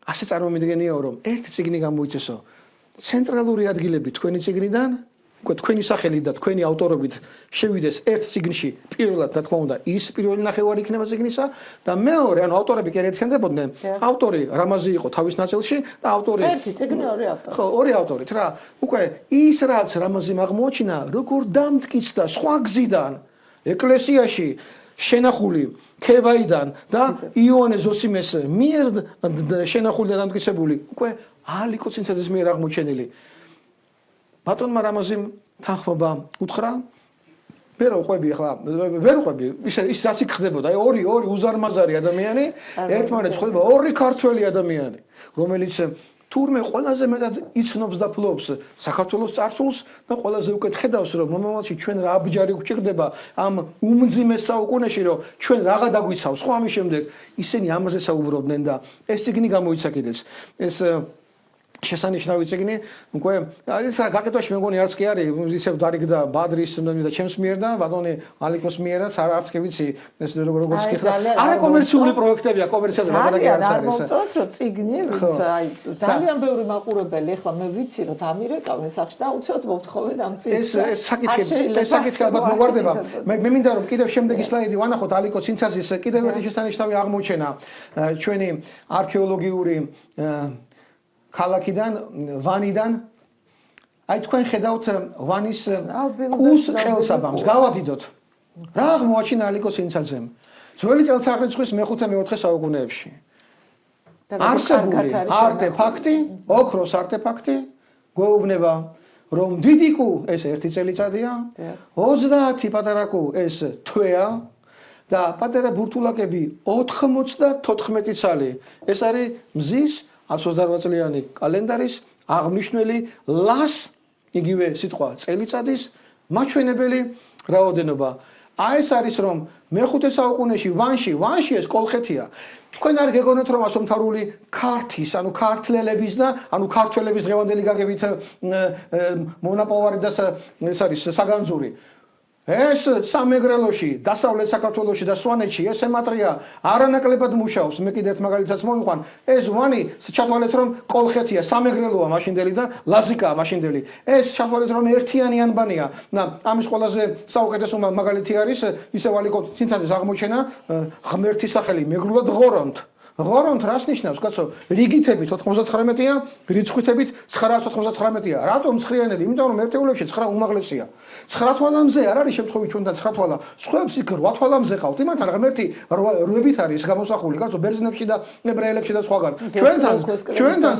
ასე წარმომიდგენიაო, რომ ერთი წიგნი გამოიცესო ცენტრალური ადგილები თქვენი წიგნიდან, უკვე თქვენი სახელი და თქვენი ავტორობით შევიდეს ერთ წიგნში, პირველად რა თქმა უნდა, ის პირველი ნახევარი იქნება წიგნისა და მეორე, ანუ ავტორები კი არ ერთხანდებოდნენ, ავტორი რამაზი იყო თავის ნაწილში და ავტორი ერთი წიგნი ორი ავტორი. ხო, ორი ავტორით რა. უკვე ის რაც რამაზიმ აღმოაჩინა, როგორ დამტკიცდა სხვა გზიდან ეკლესიაში შენახული ქებაიდან და იოანე ზოსიმეს მიერ შენახული და დამტკიცებული უკვე ალიკო სინცაძეს მიერ აღმოჩენილი. ბატონმა რამაზიმ თანხმობა უთხრა. მე რო ყვები ახლა, ვერ ყვები, ის რაც იქ ხდებოდა, აი ორი უზარმაზარი ადამიანი, ერთმანეთს ხვდება ორი ქართველი ადამიანი, რომელიც თურმე ყველაზე მეტად იცნობს და ფლობს საქართველოს წარსულს და ყველაზე უკეთ ხედავს რომ მომავალში ჩვენ რა აბჯარი გვჭირდება ამ უმძიმეს საუკუნეში რომ ჩვენ რაღა დაგვიცავს ხო ამის შემდეგ ისინი ამაზე საუბრობდნენ და ეს წიგნი გამოიცა კიდეც ეს შესანიშნავი წიგნი უკვე ეს გაკეთებაში მე მგონი არც კი არის ისევ დარიგდა ბადრის და ჩემს მიერ და ბატონი ალიკოს მიერაც არც კი ვიცი ეს როგორც კითხა არა კომერციული პროექტებია კომერციაზე ლაპარაკი არ არის მოწონს რომ წიგნი ვინც აი ძალიან ბევრი მაყურებელი ახლა მე ვიცი რომ დამირეკავენ სახში და უცოდ მოვთხოვენ ამ წიგნს ეს საკითხი ალბათ მოგვარდება მე მინდა რომ კიდევ შემდეგი სლაიდი ვანახოთ ალიკო სინცაძის კიდევ ერთი შესანიშნავი აღმოჩენა ჩვენი არქეოლოგიური ქალაქიდან ვანიდან აი თქვენ ხედავთ ვანის კუს ხელსაბამს გავადიდოთ რა აღმოაჩინა ალიკო სინცაძემ ძველი წელთაღრიცხვის მე-5-4 საუკუნეებში არსებული არტეფაქტი ოქროს არტეფაქტი გვეუბნება რომ დიდი კუ ეს ერთი წელიწადია 30 პატარა კუ ეს თვეა და პატარა ბურთულაკები 94 წალი ეს არის მზის 128 წლიანი კალენდარის აღნიშნული ლას იგივე სიტყვა წელიწადის მაჩვენებელი რაოდენობა აი ეს არის რომ მე-5 საუკუნეში ვანში ეს კოლხეთია. თქვენ არ გეგონოთ რომ ასომთავრული ქართის, ანუ ქართლელების და ანუ ქართველების დღევანდელი გაგებით მონაპოვარი და ეს არის საგანძური. ეს სამეგრელოში, დასავლეთ საქართველოში და სვანეთში ეს ემატრია არანაკლებად მუშაობს. მე კიდევ მაგალითაც მოვიყვან. ეს ვანი ჩათვალეთ რომ კოლხეთია, სამეგრელოა მაშინდელი და ლაზიკაა მაშინდელი. ეს ჩათვალეთ რომ ერთიანი ანბანია. და ამის ყველაზე საუკეთესო მაგალითი არის ისევ ალიკო სინთეზის აღმოჩენა ღმერთის სახელი მეგრულად ღორონთ. ღორონთ რას ნიშნავს, კაცო? რიგითებით 99-ია, რიცხვითებით 999-ია. რატომ ცხრიანები? იმიტომ რომ ერთეულებში 9 უმაღლესია. 9 თვალამზე არ არის შემთხვევით ჩვენთან 9 თვალა. სხვებს იქ 8 თვალამზე ყავთ. იმათთან ღმერთი 8-ით არის გამოსახული, კაცო, ბერძნებში და ებრაელებში და სხვაგან. ჩვენთან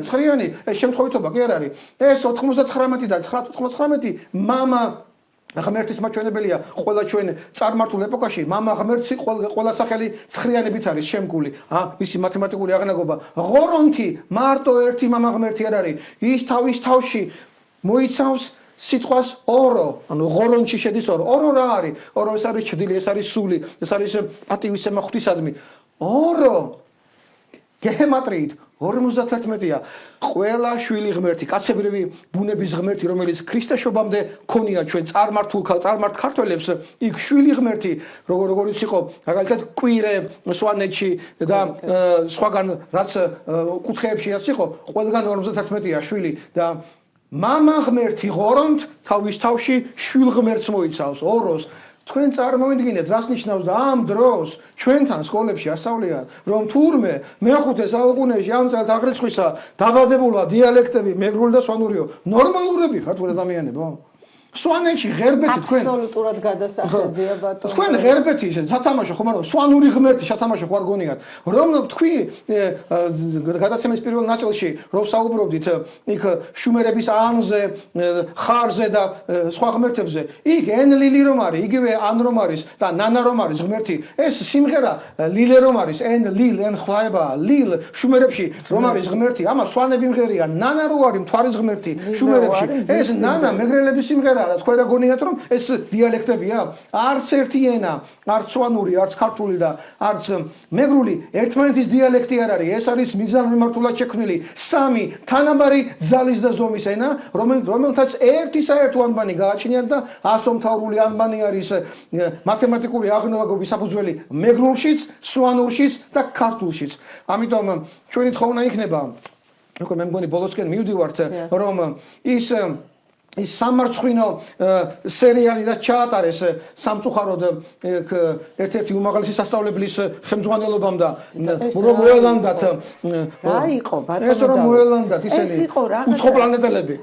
ცხრიანი, ეს შემთხვევითობა კი არ არის. ეს 99 და 999 მამა ღმერთის მაჩვენებელია ყველა ჩვენ წარმართულ ეპოქაში მამა ღმერთი ყველა სახელი ცხრიანებით არის შემკული. მისი მათემატიკური აღნაგობა ღორონთი მარტო ერთი მამა ღმერთი არ არის. ის თავის თავში მოიცავს სიტყვას ორო, ანუ ღორონში შედის ორო. ორო რა არის? ორო ეს არის ჭრილი, ეს არის სული, ეს არის პატივისცემა ღვთისადმი. ორო გემატრიით 51-ია. ყველა შვილი ღმერთი, კაცებრივი ბუნების ღმერთი, რომელიც ქრისტეშობამდე ქონია ჩვენ წარმართ ქართველებს, იქ შვილი ღმერთი, როგორიც იყო, მაგალითად, კვირე სვანეთში და სხვაგან რაც კუთხეებშიაც იყო, ყველგან 51-ია შვილი და მამა ღმერთი ღორონთ თავის თავში შვილ ღმერთს მოიცავს, ოროს. თქვენ წარმოიდგინეთ, რას ნიშნავს და ამ დროს ჩვენთან სკოლებში ასწავლიან, რომ თურმე მე-5 საუკუნეში ამ წელს აღრიცხვისა დაბადებულა დიალექტები მეგრული და სვანურიო. ნორმალურები ხართ ადამიანებო? სვანეთში ღერბეთი თქვენ აბსოლუტურად გადასახედია ბატონო. თქვენ ღერბეთი სათამაშო ხომ არა, სვანური ღმერთი სათამაშო ხარ გონიათ. რომ თქვი გადაცემის პირველ ნაწილში რომ საუბრობდით იქ შუმერების ანზე, ხარზე და სხვა ღმერთებზე, იქ ენლილი რომ არის, იგივე ან რომ არის და ნანა რომ არის ღმერთი. ეს სიმღერა ლილე რომ არის, ენ ხვაება, ლილ შუმერებში რომ არის ღმერთი, ამას სვანები მღერია, ნანა რო არის მთვარის ღმერთი შუმერებში. ეს ნანა მეგრელების სიმღერა და თქვენ გაგონიათ რომ ეს დიალექტებია? არც ერთი ენა, არც სვანური, არც ქართული და არც მეგრული ერთმანეთის დიალექტი არ არის. ეს არის მიზანმიმართულად შექმნილი სამი თანაბარი ძალის და ზომის ენა, რომელთაც ერთი საერთო ანბანი გააჩნიათ და ასომთავრული ანბანი არის მათემატიკური აღნაგობის საფუძველი მეგრულშიც, სვანურშიც და ქართულშიც. ამიტომ ჩვენი თხოვნა იქნება, უკვე მე მგონი ბოლოსკენ მივდივართ, რომ ის სამარცხვინო სერიალი და ჩაატარეს სამწუხაროდ ერთ-ერთი უმაღლესი სასწავლებლის ხელმძღვანელობამ და მოელანდათ რა იყო ბატონო ეს რომ მოელანდათ ისინი უცხო პლანეტელები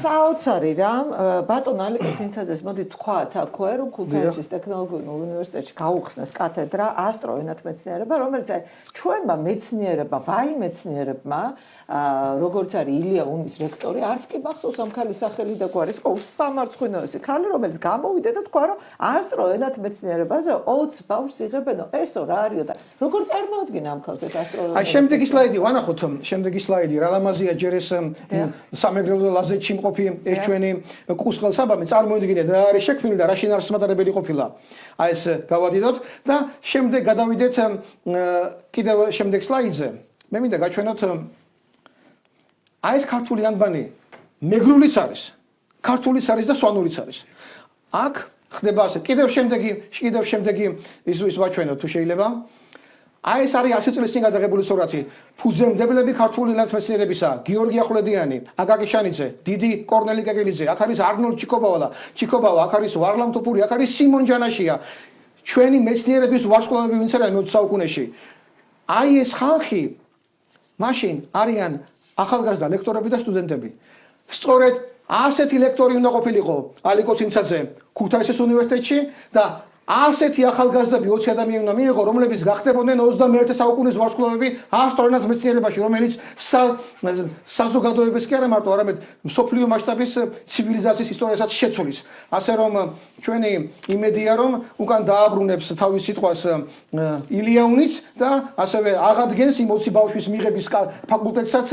საოცარი რამ ბატონ ალიკო ცინცაძეს მოდი თქვათ აქვე რომ ქუთაისის ტექნოლოგიურ უნივერსიტეტში გაუხსნეს კათედრა ასტროენათმეცნიერება რომელიც ჩვენმა მეცნიერებმა ვაი მეცნიერებმა როგორც არის ილია უნის რექტორი არც კი მახსოვს ამ ქალის სახელი და გვარის ყო სამარცხვინოესი ქალი რომელიც გამოვიდა და თქვა რომ ასტროენათმეცნიერებაზე 20 ბავშვს იღებენო ესო რა არისო და როგორ წარმოადგინა ამ ქალს ეს ასტროენათმეცნიერება აი შემდეგი სლაიდი ვანახოთ შემდეგი სლაიდი რა ლამაზია ჯერ ეს სამეგრელო ლაზეთში მყოფი ეს ჩვენი კუსხელ საბამი წარმოიდგინეთ რა არის შექმნილი და რა შინაარსმატარებელი ყოფილა აი ეს გავადიდოთ და შემდეგ გადავიდეთ კიდევ შემდეგ სლაიდზე მე მინდა გაჩვენოთ აი ეს ქართული ანბანი მეგრულიც არის ქართულიც არის და სვანურიც არის. აქ ხდება ასე. კიდევ შემდეგი ის ვაჩვენოთ თუ შეიძლება. აი ეს არის 100 წლის წინ გადაღებული სურათი. ფუძემდებლები ქართული ნაცმეცნიერებისა, გიორგი ახვლედიანი, აკაკი შანიძე, დიდი კორნელი კეკელიძე, აქ არის არნოლდ ჩიკობავა, აქ არის ვარლამ თოფური, აქ არის სიმონ ჯანაშია. ჩვენი მეცნიერების ვარსკვლავები ვინც არიან 20 საუკუნეში. აი ეს ხალხი მაშინ არიან ახალგაზრდა ლექტორები და სტუდენტები. სწორედ ასეთი ლექტორი უნდა ყოფილიყო ალიკო ცინცაძე ქუთაისის უნივერსიტეტში და ასეთი ახალგაზრდები 20 ადამიანი უნდა მიიღო, რომლებიც გახდებოდნენ 21 საუკუნის ვარსკვლავები ასტრონავტ მეცნიერებაში, რომელიც საზოგადოების კი არა მარტო, არამედ მსოფლიო მასშტაბის ცივილიზაციის ისტორიასაც შეცვლის. ასე რომ ჩვენი იმედია, რომ უკან დააბრუნებს თავის სიტყვას ილიაუნიც და ასევე აღადგენს იმ 20 ბავშვის მიღების ფაკულტეტსაც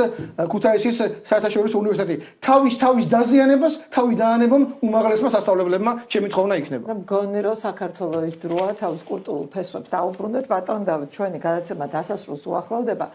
ქუთაისის საერთაშორისო უნივერსიტეტი. თავის დაზიანებას თავი დაანებონ უმაღლესმა სასწავლებლებმა, ჩემი თხოვნა იქნება. მგონი რომ საქართველოს დროა თავის კულტურულ ფესვებს დაუბრუნდეთ, ბატონ დავით, ჩვენი გადაცემა დასასრულს უახლოვდება.